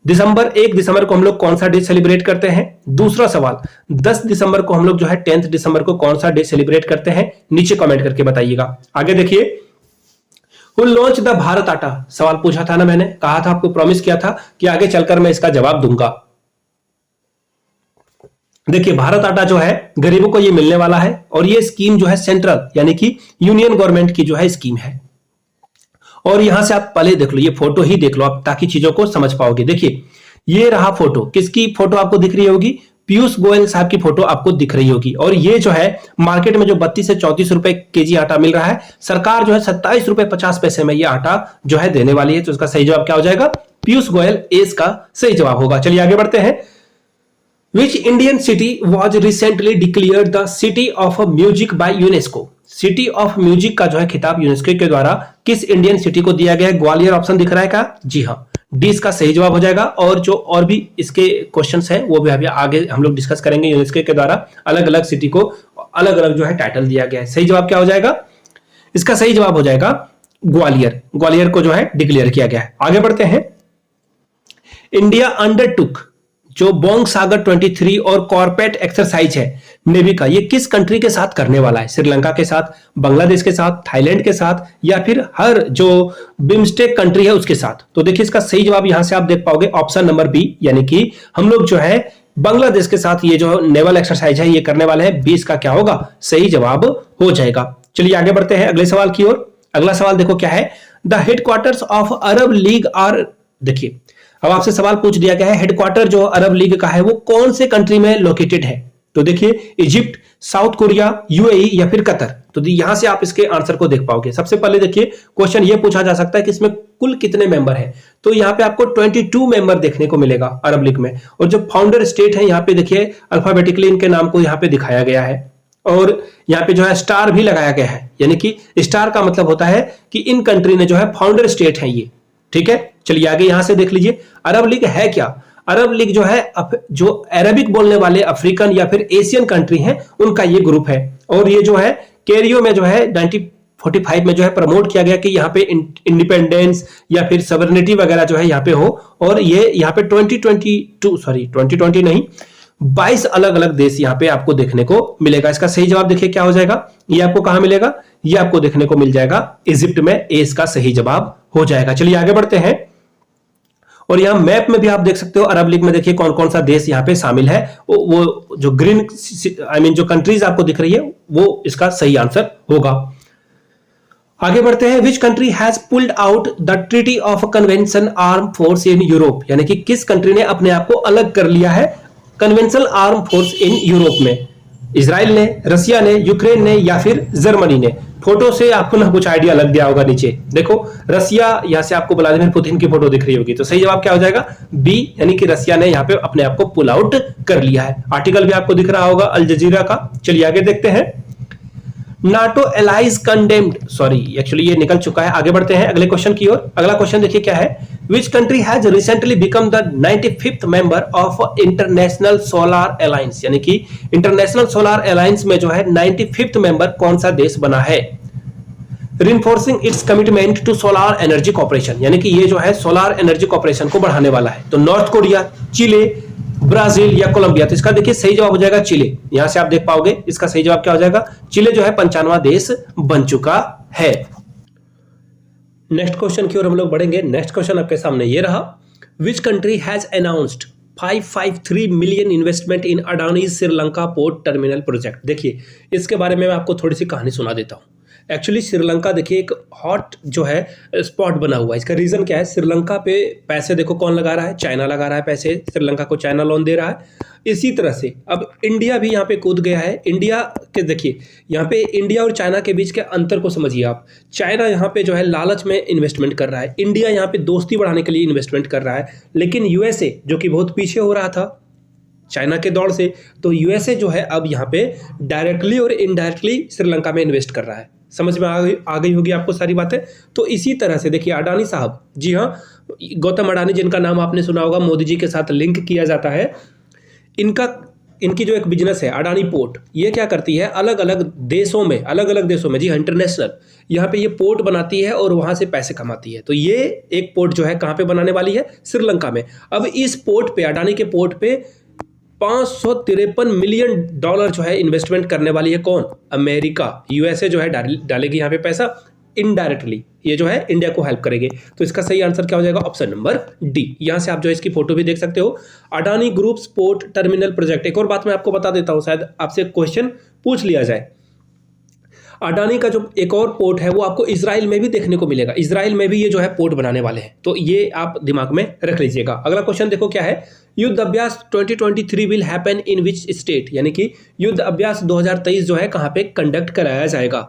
1 दिसंबर को हम लोग कौन सा डे सेलिब्रेट करते हैं? दूसरा सवाल, 10 दिसंबर को हम लोग जो है 10 दिसंबर को कौन सा डे सेलिब्रेट करते हैं? नीचे कमेंट करके बताइएगा। आगे देखिए, हु लॉन्च द भारत आटा। सवाल पूछा था ना मैंने, कहा था आपको, प्रॉमिस किया था कि आगे चलकर मैं इसका जवाब दूंगा। देखिए भारत आटा जो है गरीबों को ये मिलने वाला है और ये स्कीम जो है सेंट्रल यानी कि यूनियन गवर्नमेंट की जो है स्कीम है। और यहां से आप पहले देख लो, ये फोटो ही देख लो आप, ताकि चीजों को समझ पाओगे। देखिए ये रहा फोटो, किसकी फोटो आपको दिख रही होगी? पीयूष गोयल साहब की फोटो आपको दिख रही होगी। और ये जो है मार्केट में जो 32 से 34 रुपए केजी आटा मिल रहा है, सरकार जो है 27 रुपए 50 पैसे में ये आटा जो है देने वाली है। तो इसका सही जवाब क्या हो जाएगा? पीयूष गोयल, इसका सही जवाब होगा। चलिए आगे बढ़ते हैं। Which Indian city was recently declared the city of music by UNESCO? City of music का जो है खिताब यूनेस्को के द्वारा किस इंडियन सिटी को दिया गया है? ग्वालियर ऑप्शन दिख रहा है क्या? जी हाँ, डी इसका सही जवाब हो जाएगा। और जो और भी इसके क्वेश्चंस हैं वो भी अभी आगे हम लोग डिस्कस करेंगे। यूनेस्को के द्वारा अलग अलग सिटी को अलग अलग जो है टाइटल दिया गया है। सही जवाब क्या हो जाएगा? इसका सही जवाब हो जाएगा ग्वालियर। ग्वालियर को जो है डिक्लेयर किया गया है। आगे बढ़ते हैं। इंडिया अंडरटुक जो बोंग सागर 23 और कॉर्पेट एक्सरसाइज है नेवी का, ये किस कंट्री के साथ करने वाला है? श्रीलंका के साथ, बांग्लादेश के साथ, थाईलैंड के साथ, या फिर हर जो बिम्स्टेक कंट्री है उसके साथ? तो देखिए इसका सही जवाब यहां से आप देख पाओगे ऑप्शन नंबर बी, यानी कि हम लोग जो है बांग्लादेश के साथ ये जो नेवल एक्सरसाइज है ये करने वाले हैं। 20 का क्या होगा? सही जवाब हो जाएगा। चलिए आगे बढ़ते हैं अगले सवाल की ओर। अगला सवाल देखो क्या है, the headquarters of Arab league are. देखिए अब आपसे सवाल पूछ दिया गया है, हेडक्वार्टर जो अरब लीग का है वो कौन से कंट्री में लोकेटेड है? तो देखिए इजिप्ट, साउथ कोरिया, यूएई या फिर कतर। तो यहां से आप इसके आंसर को देख पाओगे। सबसे पहले देखिए क्वेश्चन ये पूछा जा सकता है कि इसमें कुल कितने मेंबर हैं? तो यहाँ पे आपको 22 मेंबर देखने को मिलेगा अरब लीग में। और जो फाउंडर स्टेट है यहाँ पे देखिए अल्फाबेटिकली इनके नाम को यहाँ पे दिखाया गया है और यहाँ पे जो है स्टार भी लगाया गया है, यानी कि स्टार का मतलब होता है कि इन कंट्री ने जो है फाउंडर स्टेट है ये। ठीक है, चलिए आगे यहां से देख लीजिए अरब लीग है क्या। अरब लीग जो है जो अरबिक बोलने वाले अफ्रीकन या फिर एशियन कंट्री हैं उनका ये ग्रुप है। और ये जो है कैरियो में जो है 1945 में जो है प्रमोट किया गया कि यहाँ पे इंडिपेंडेंस या फिर सॉवरेनिटी वगैरह जो है यहाँ पे हो। और ये यहाँ पे 2020 नहीं 22 अलग अलग देश यहाँ पे आपको देखने को मिलेगा। इसका सही जवाब देखिए क्या हो जाएगा, ये आपको कहां मिलेगा? ये आपको देखने को मिल जाएगा इजिप्ट में। ए इसका सही जवाब हो जाएगा। चलिए आगे बढ़ते हैं। और यहां मैप में भी आप देख सकते हो अरब लीग में देखिए कौन कौन सा देश यहाँ पे शामिल है। वो जो ग्रीन जो कंट्रीज आपको दिख रही है वो इसका सही आंसर होगा। आगे बढ़ते हैं। विच country has pulled out the treaty of convention arm force in Europe, यानी कि किस कंट्री ने अपने आप को अलग कर लिया है conventional arm force in Europe में? इजराइल ने, रसिया ने, यूक्रेन ने या फिर जर्मनी ने? फोटो से आपको ना कुछ आइडिया लग गया होगा। नीचे देखो रसिया, यहां से आपको व्लादिमीर पुतिन की फोटो दिख रही होगी। तो सही जवाब क्या हो जाएगा? बी, यानी कि रसिया ने यहां पे अपने आप को पुल आउट कर लिया है। आर्टिकल भी आपको दिख रहा होगा अल जजीरा का। चलिए आगे देखते हैं। NATO allies condemned, sorry actually ये निकल चुका है। आगे बढ़ते हैं अगले क्वेश्चन की ओर। अगला क्वेश्चन देखिए क्या है, विच country has recently become the 95th member of international solar alliance, यानी कि इंटरनेशनल सोलर अलायंस में जो है 95th मेंबर कौन सा देश बना है? Reinforcing its commitment to solar energy corporation, यानी कि ये जो है सोलार एनर्जी कॉर्पोरेशन को बढ़ाने वाला है। तो नॉर्थ कोरिया, चिले, ब्राजील या कोलंबिया? तो इसका देखिए सही जवाब हो जाएगा चिले। यहां से आप देख पाओगे इसका सही जवाब क्या हो जाएगा, चिले जो है 55वां देश बन चुका है। नेक्स्ट क्वेश्चन की ओर हम लोग बढ़ेंगे। नेक्स्ट क्वेश्चन आपके सामने ये रहा, which country has announced 553 million investment in Adani Sri Lanka port terminal project? देखिए इसके बारे में मैं आपको थोड़ी सी कहानी सुना देता हूं। एक्चुअली श्रीलंका देखिए एक हॉट जो है स्पॉट बना हुआ है। इसका रीजन क्या है, श्रीलंका पे पैसे देखो कौन लगा रहा है, चाइना लगा रहा है पैसे, श्रीलंका को चाइना लोन दे रहा है। इसी तरह से अब इंडिया भी यहाँ पे कूद गया है। इंडिया के देखिए यहाँ पे इंडिया और चाइना के बीच के अंतर को समझिए आप। चाइना यहाँ पे जो है लालच में इन्वेस्टमेंट कर रहा है, इंडिया यहाँ पे दोस्ती बढ़ाने के लिए इन्वेस्टमेंट कर रहा है। लेकिन यूएसए जो कि बहुत पीछे हो रहा था चाइना के दौड़ से, तो यूएसए जो है अब यहाँ पे डायरेक्टली और इनडायरेक्टली श्रीलंका में इन्वेस्ट कर रहा है। समझ में आ गई होगी आपको सारी बातें। तो इसी तरह से देखिए अडानी साहब, जी हाँ, गौतम अडानी जिनका नाम आपने सुना होगा, मोदी जी के साथ लिंक किया जाता है। इनकी जो एक बिजनेस है अडानी पोर्ट, ये क्या करती है अलग अलग देशों में, जी हाँ, इंटरनेशनल यहाँ पे ये पोर्ट बनाती है और वहाँ से पैसे कमाती है। तो ये एक पोर्ट जो है कहाँ पे बनाने वाली है, श्रीलंका में। अब इस पोर्ट पे, अडानी के पोर्ट पे 553 मिलियन डॉलर जो है इन्वेस्टमेंट करने वाली है कौन, अमेरिका। यूएसए जो है डालेगी यहाँ पे पैसा इनडायरेक्टली, ये जो है इंडिया को हेल्प करेंगे। तो इसका सही आंसर क्या हो जाएगा, ऑप्शन नंबर डी। यहां से आप जो है इसकी फोटो भी देख सकते हो, Adani group port terminal project. एक और बात मैं आपको बता देता हूं, शायद आपसे क्वेश्चन पूछ लिया जाए। अडानी का जो एक और पोर्ट है वो आपको इजराइल में भी देखने को मिलेगा। इजराइल में भी ये जो है पोर्ट बनाने वाले हैं, तो ये आप दिमाग में रख लीजिएगा। अगला क्वेश्चन देखो क्या है, युद्ध Abhyas 2023 will happen in which state, यानी कि युद्ध अभ्यास 2023 जो है कहां पे कंडक्ट कराया जाएगा।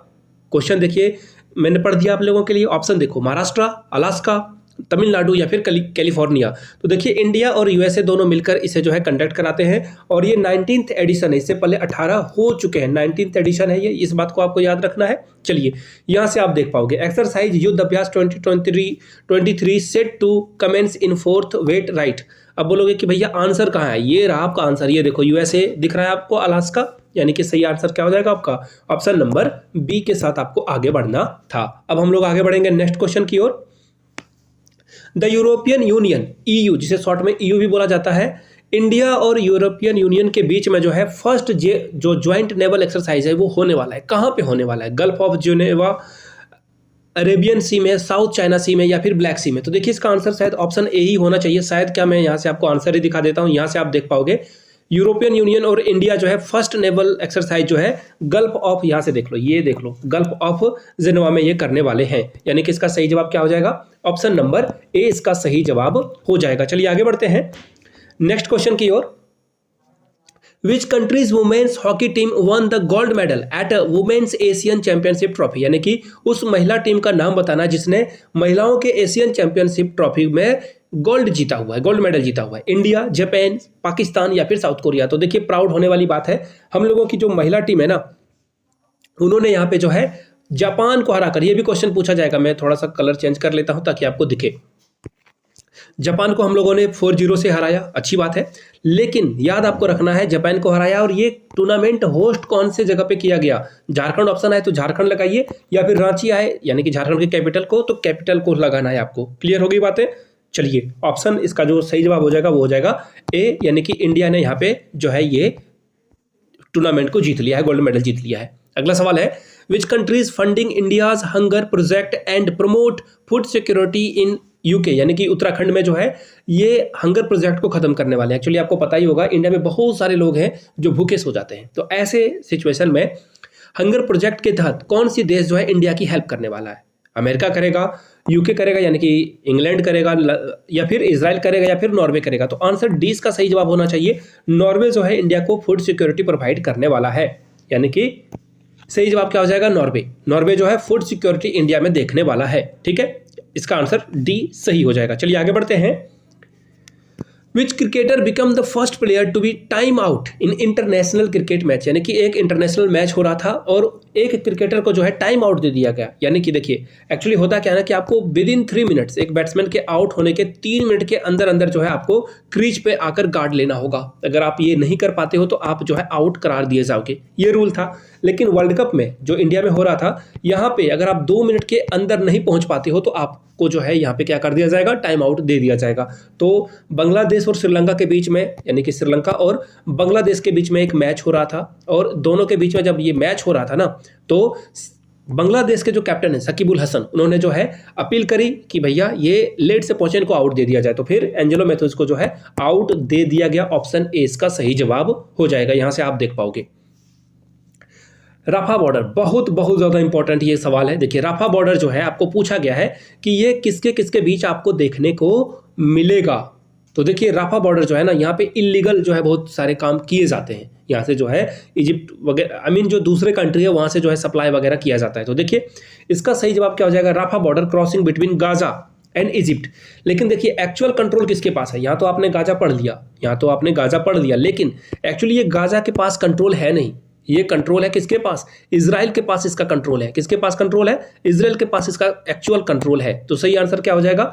क्वेश्चन देखिए मैंने पढ़ दिया आप लोगों के लिए, ऑप्शन देखो, महाराष्ट्र, अलास्का, तमिलनाडु या फिर कैलिफोर्निया। तो देखिए इंडिया और यूएसए दोनों मिलकर इसे जो है कंडक्ट कराते हैं और ये 19th एडिशन है। इससे पहले 18 हो चुके हैं, 19th एडिशन है ये, इस बात को आपको याद रखना है। चलिए यहां से आप देख पाओगे, exercise Yudh Abhyas 2023 set to commence in 4th wait right. अब बोलोगे कि भैया आंसर कहाँ है, ये रहा आपका आंसर, ये देखो यूएसए दिख रहा है आपको, अलास्का, यानी कि सही आंसर क्या हो जाएगा आपका ऑप्शन नंबर बी के साथ आपको आगे बढ़ना था। अब हम लोग आगे बढ़ेंगे नेक्स्ट क्वेश्चन की ओर। द यूरोपियन यूनियन, ईयू, जिसे शॉर्ट में ईयू भी बोला जाता है, इंडिया और यूरोपियन यूनियन के बीच में जो है फर्स्ट जो ज्वाइंट नेवल एक्सरसाइज है वो होने वाला है। कहां पे होने वाला है, gulf of Geneva, Arabian Sea में, साउथ चाइना सी में या फिर ब्लैक सी में? तो देखिए इसका आंसर शायद ऑप्शन ए ही होना चाहिए। शायद क्या, मैं यहां से आपको आंसर ही दिखा देता हूं। यहां से आप देख पाओगे यूरोपियन यूनियन और इंडिया जो है फर्स्ट नेवल एक्सरसाइज जो है गल्फ ऑफ, यहां से देख लो, ये देख लो, गल्फ ऑफ जेनेवा में ये करने वाले हैं। यानी कि इसका सही जवाब क्या हो जाएगा, ऑप्शन नंबर ए इसका सही जवाब हो जाएगा। चलिए आगे बढ़ते हैं नेक्स्ट क्वेश्चन की ओर। Which country's women's hockey team won the gold medal at women's Asian championship trophy, यानी कि उस महिला टीम का नाम बताना जिसने महिलाओं के एशियन चैंपियनशिप ट्रॉफी में गोल्ड जीता हुआ है, गोल्ड मेडल जीता हुआ है। इंडिया, जापान, पाकिस्तान या फिर साउथ कोरिया? तो देखिए प्राउड होने वाली बात है, हम लोगों की जो महिला टीम है ना, उन्होंने यहाँ पे जो है जापान को हराकर, ये भी क्वेश्चन पूछा जाएगा, मैं थोड़ा सा कलर चेंज कर लेता हूं ताकि आपको दिखे। जापान को हम लोगों ने 4-0 से हराया, अच्छी बात है, लेकिन याद आपको रखना है जापान को हराया और ये टूर्नामेंट होस्ट कौन से जगह पे किया गया। झारखंड ऑप्शन आए तो झारखंड लगाइए, या फिर रांची आए यानी कि झारखंड की कैपिटल को, तो कैपिटल को लगाना है आपको। क्लियर हो गई बातें? चलिए ऑप्शन इसका जो सही जवाब हो जाएगा वो हो जाएगा ए, यानी कि इंडिया ने यहाँ पे जो है ये टूर्नामेंट को जीत लिया है, गोल्ड मेडल जीत लिया है। अगला सवाल है, which countries funding India's hunger project and promote food security in UK, यानी कि उत्तराखंड में जो है ये हंगर प्रोजेक्ट को खत्म करने वाले हैं। एक्चुअली आपको पता ही होगा इंडिया में बहुत सारे लोग हैं जो भूखे सो जाते हैं, तो ऐसे सिचुएशन में हंगर प्रोजेक्ट के तहत कौन सी देश जो है इंडिया की हेल्प करने वाला है? अमेरिका करेगा, यूके करेगा यानी कि इंग्लैंड करेगा, या फिर इजराइल करेगा, या फिर नॉर्वे करेगा? तो आंसर डी का सही जवाब होना चाहिए। नॉर्वे जो है इंडिया को फूड सिक्योरिटी प्रोवाइड करने वाला है, यानी कि सही जवाब क्या हो जाएगा, नॉर्वे। नॉर्वे जो है फूड सिक्योरिटी इंडिया में देखने वाला है। ठीक है, इसका आंसर डी सही हो जाएगा। चलिए आगे बढ़ते हैं। Which cricketer become the first player to be time out in international cricket match, यानी कि एक इंटरनेशनल मैच हो रहा था और एक क्रिकेटर को जो है टाइम आउट दे दिया गया। यानी कि देखिए एक्चुअली होता क्या है ना कि आपको विद इन 3 मिनट्स, एक बैट्समैन के आउट होने के 3 मिनट के अंदर अंदर जो है आपको क्रीज पे आकर गार्ड लेना होगा। अगर आप ये नहीं कर पाते हो तो आप जो है आउट करार दिए जाओगे, ये रूल था। लेकिन वर्ल्ड कप में जो इंडिया में हो रहा था, यहाँ पे अगर आप 2 मिनट के अंदर नहीं पहुंच पाते हो तो आपको जो है यहाँ पे क्या कर दिया जाएगा, टाइम आउट दे दिया जाएगा। तो बांग्लादेश और श्रीलंका के बीच में, यानी कि श्रीलंका और बांग्लादेश के बीच में एक मैच हो रहा था और दोनों के बीच में जब ये मैच हो रहा था ना, तो बांग्लादेश के जो कैप्टन है शकीबुल हसन, उन्होंने जो है अपील करी कि भैया ये लेट से पहुंचे, इनको आउट दे दिया जाए। तो फिर एंजेलो मैथ्यूज को जो है आउट दे दिया गया। ऑप्शन ए इसका सही जवाब हो जाएगा, यहां से आप देख पाओगे। राफा बॉर्डर बहुत बहुत ज्यादा इंपॉर्टेंट ये सवाल है। देखिए राफा बॉर्डर जो है आपको पूछा गया है कि ये किसके किसके बीच आपको देखने को मिलेगा। तो देखिए राफा बॉर्डर जो है ना, यहाँ पे इलीगल जो है बहुत सारे काम किए जाते हैं। यहाँ से जो है इजिप्ट वगैरह, जो दूसरे कंट्री है वहाँ से जो है सप्लाई वगैरह किया जाता है। तो देखिए इसका सही जवाब क्या हो जाएगा, Rafah border crossing between Gaza and Egypt. लेकिन देखिए एक्चुअल कंट्रोल किसके पास है, यहाँ तो आपने गाजा पढ़ लिया, लेकिन एक्चुअली ये गाजा के पास कंट्रोल है नहीं, ये कंट्रोल है किसके पास, इजराइल के पास इसका कंट्रोल है। किसके पास कंट्रोल है, इजराइल के पास इसका एक्चुअल कंट्रोल है। तो सही आंसर क्या हो जाएगा,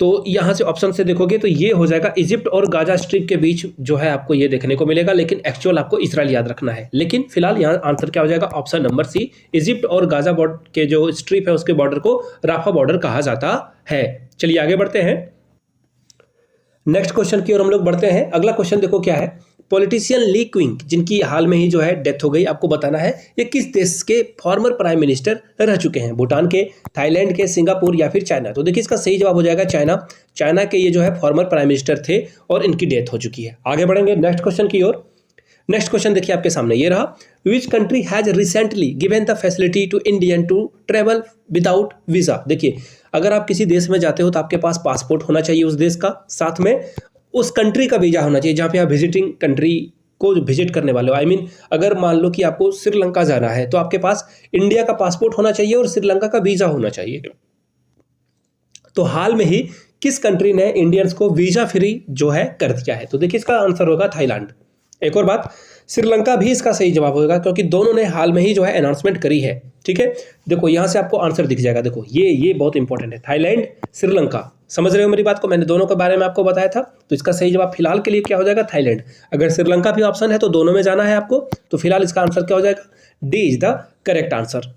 तो यहां से ऑप्शन से देखोगे तो ये हो जाएगा इजिप्ट और गाजा स्ट्रिप के बीच जो है आपको ये देखने को मिलेगा, लेकिन एक्चुअल आपको इजराइल याद रखना है। लेकिन फिलहाल यहाँ आंसर क्या हो जाएगा, ऑप्शन नंबर सी, इजिप्ट और गाजा बॉर्डर के जो स्ट्रिप है उसके बॉर्डर को राफा बॉर्डर कहा जाता है। चलिए आगे बढ़ते हैं नेक्स्ट क्वेश्चन की ओर हम लोग बढ़ते हैं। अगला क्वेश्चन देखो क्या है, पॉलिटिशियन ली क्विंग, जिनकी हाल में ही जो है डेथ हो गई, आपको बताना है ये किस देश के फॉर्मर प्राइम मिनिस्टर रह चुके हैं, भूटान के, थाईलैंड के, सिंगापुर या फिर चाइना। तो देखिए इसका सही जवाब हो जाएगा चाइना। चाइना के ये जो है फॉर्मर प्राइम मिनिस्टर थे और इनकी डेथ हो चुकी है। आगे बढ़ेंगे नेक्स्ट क्वेश्चन की ओर। नेक्स्ट क्वेश्चन देखिए आपके सामने ये रहा, which country has recently given the facility to Indian to travel without visa. देखिए अगर आप किसी देश में जाते हो तो आपके पास पासपोर्ट होना चाहिए उस देश का, साथ में उस कंट्री का वीजा होना चाहिए जहाँ पे आप विजिटिंग कंट्री को विजिट करने वाले हो। अगर मान लो कि आपको श्रीलंका जाना है तो आपके पास इंडिया का पासपोर्ट होना चाहिए और श्रीलंका का वीजा होना चाहिए। तो हाल में ही किस कंट्री ने इंडियंस को वीजा फ्री जो है कर दिया है, तो देखिए इसका आंसर होगा थाईलैंड। एक और बात, श्रीलंका भी इसका सही जवाब होगा क्योंकि दोनों ने हाल में ही जो है अनाउंसमेंट करी है। ठीक है, देखो यहां से आपको आंसर दिख जाएगा। देखो ये बहुत इंपॉर्टेंट है, थाईलैंड, श्रीलंका। समझ रहे हो मेरी बात को, मैंने दोनों के बारे में आपको बताया था। तो इसका सही जवाब फिलहाल के लिए क्या हो जाएगा, थाईलैंड। अगर श्रीलंका भी ऑप्शन है तो दोनों में जाना है आपको, तो फिलहाल इसका आंसर क्या हो जाएगा, D is the correct answer.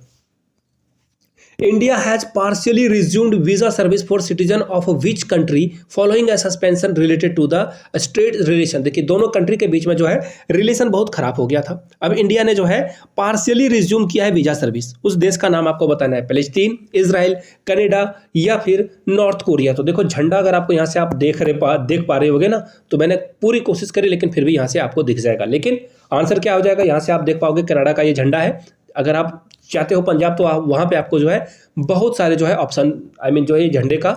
India has partially resumed visa service for citizen of which country following a suspension related to the state relation। देखिए दोनों कंट्री के बीच में जो है रिलेशन बहुत खराब हो गया था। अब इंडिया ने जो है पार्शियली रिज्यूम किया है वीजा सर्विस। उस देश का नाम आपको बताना है, पैलेस्टीन, इजराइल, कनाडा या फिर नॉर्थ कोरिया। तो देखो झंडा अगर आपको यहाँ से आप देख पा रहे होगे ना, तो मैंने पूरी कोशिश करी लेकिन फिर भी यहाँ से आपको दिख जाएगा। लेकिन आंसर क्या हो जाएगा, यहाँ से आप देख पाओगे कनाडा का ये झंडा है। अगर आप चाहते हो पंजाब तो आप वहां पे आपको जो है बहुत सारे जो है ऑप्शन जो है झंडे का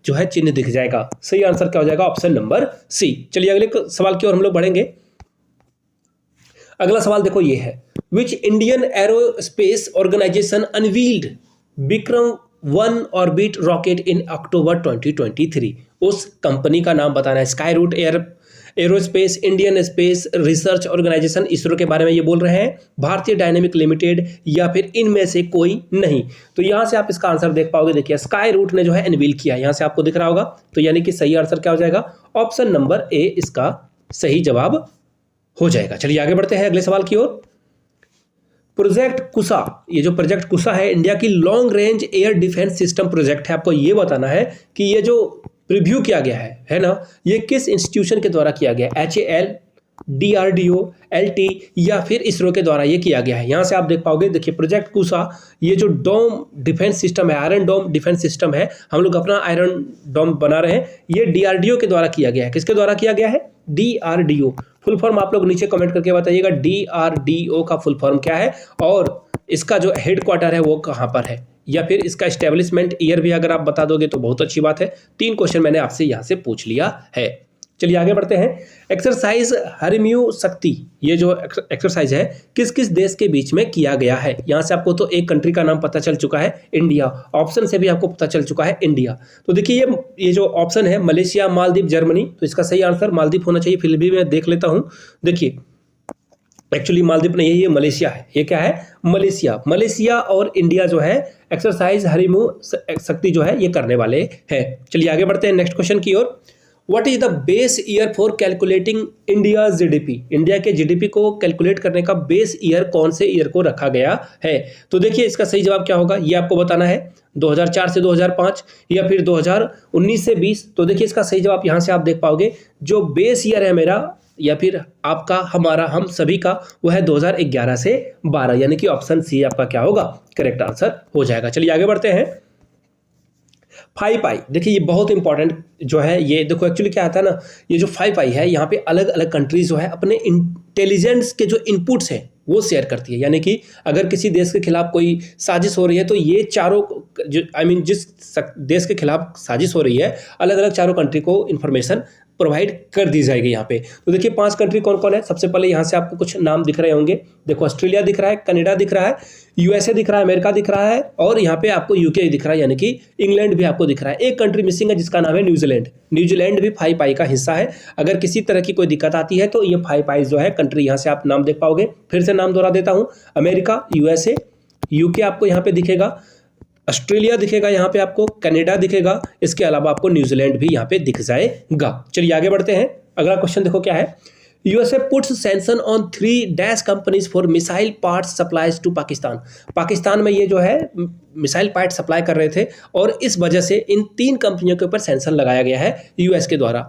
जो है चिन्ह दिख जाएगा। सही आंसर क्या हो जाएगा, ऑप्शन नंबर सी। चलिए अगले सवाल की ओर हम लोग बढ़ेंगे। अगला सवाल देखो ये है, which Indian aerospace organisation unveiled Vikram 1 orbit rocket in October 2023। उस कंपनी का नाम बताना है। Skyroot Aerospace, Indian space research organisation, ISRO के बारे में ये बोल रहे हैं, भारतीय डायनेमिक लिमिटेड या फिर इनमें से कोई नहीं। तो यहां से आप इसका आंसर देख पाओगे। देखिए स्काई रूट ने जो है अनवील किया, यहां से आपको दिख रहा होगा। तो यानी कि सही आंसर क्या हो जाएगा, ऑप्शन नंबर ए इसका सही जवाब हो जाएगा। चलिए आगे बढ़ते हैं अगले सवाल की ओर। प्रोजेक्ट कुसा, ये जो प्रोजेक्ट कुसा है इंडिया की long range air defence system project है। आपको ये बताना है कि ये जो रिव्यू किया गया है ना, ये किस इंस्टीट्यूशन के द्वारा किया गया है, HAL, DRDO, LT या फिर इसरो के द्वारा ये किया गया है। यहां से आप देख पाओगे। देखिए प्रोजेक्ट कुसा, ये जो डोम डिफेंस सिस्टम है, आयरन डोम डिफेंस सिस्टम है, हम लोग अपना आयरन डोम बना रहे हैं, ये DRDO के द्वारा किया गया है। किसके द्वारा किया गया है, DRDO। फुल फॉर्म आप लोग नीचे कमेंट करके बताइएगा DRDO का फुल फॉर्म क्या है और इसका जो हेडक्वार्टर है वो कहां पर है, या फिर इसका एस्टेब्लिशमेंट ईयर भी अगर आप बता दोगे तो बहुत अच्छी बात है। 3 क्वेश्चन मैंने आपसे यहां से पूछ लिया है। चलिए आगे बढ़ते हैं। एक्सरसाइज हरम्यू शक्ति, ये जो एक्सरसाइज है किस किस देश के बीच में किया गया है। यहाँ से आपको तो एक कंट्री का नाम पता चल चुका है, इंडिया। ऑप्शन से भी आपको पता चल चुका है इंडिया। तो देखिए ये जो ऑप्शन है मलेशिया, मालदीव, जर्मनी, तो इसका सही आंसर मालदीव होना चाहिए। फिर भी मैं देख लेता हूँ। देखिए एक्चुअली मालदीव नहीं है, ये मलेशिया है। ये क्या है? मलेशिया। मलेशिया और इंडिया जो है एक्सरसाइज हरम्यू शक्ति जो है ये करने वाले हैं। चलिए आगे बढ़ते हैं नेक्स्ट क्वेश्चन की ओर। What is the base year for calculating India GDP. India के जीडीपी को कैलकुलेट करने का बेस ईयर कौन से ईयर को रखा गया है? तो देखिए इसका सही जवाब क्या होगा ये आपको बताना है। 2004 से 2005 या फिर 2019 से 20। तो देखिए इसका सही जवाब यहाँ से आप देख पाओगे, जो बेस ईयर है मेरा या फिर आपका, हमारा, हम सभी का, वो है 2011 से 12, यानी कि ऑप्शन सी आपका क्या होगा? करेक्ट आंसर हो जाएगा। चलिए आगे बढ़ते हैं। 5i, देखिए ये बहुत इंपॉर्टेंट जो है, ये देखो एक्चुअली क्या आता है ना, ये जो 5i है यहाँ पे अलग अलग कंट्रीज जो है अपने इंटेलिजेंस के जो इनपुट्स हैं वो शेयर करती है। यानी कि अगर किसी देश के खिलाफ कोई साजिश हो रही है तो ये चारों जो जिस देश के खिलाफ साजिश हो रही है अलग अलग चारों कंट्री को इन्फॉर्मेशन प्रोवाइड कर दी जाएगी यहाँ पे। तो देखिए 5 कंट्री कौन कौन है। सबसे पहले यहाँ से आपको कुछ नाम दिख रहे होंगे। देखो ऑस्ट्रेलिया दिख रहा है, कनाडा दिख रहा है, यूएसए दिख रहा है, अमेरिका दिख रहा है और यहाँ पे आपको यूके दिख रहा है, यानी कि इंग्लैंड भी आपको दिख रहा है। एक कंट्री मिसिंग है जिसका नाम है न्यूजीलैंड। न्यूजीलैंड भी 5i का हिस्सा है। अगर किसी तरह की कोई दिक्कत आती है तो ये 5i जो है कंट्री यहाँ से आप नाम देख पाओगे। फिर से नाम दोहरा देता हूँ, अमेरिका, यूएसए, यूके आपको यहाँ पे दिखेगा, ऑस्ट्रेलिया दिखेगा यहाँ पे आपको, कनाडा दिखेगा, इसके अलावा आपको न्यूजीलैंड भी यहाँ पे दिख जाएगा। चलिए आगे बढ़ते हैं। अगला क्वेश्चन देखो क्या है। USA puts sanction on 3 dash companies for missile parts supplies to Pakistan. Pakistan में ये जो है मिसाइल पार्ट सप्लाई कर रहे थे और इस वजह से इन 3 कंपनियों के ऊपर सैंक्शन लगाया गया है यूएस के द्वारा।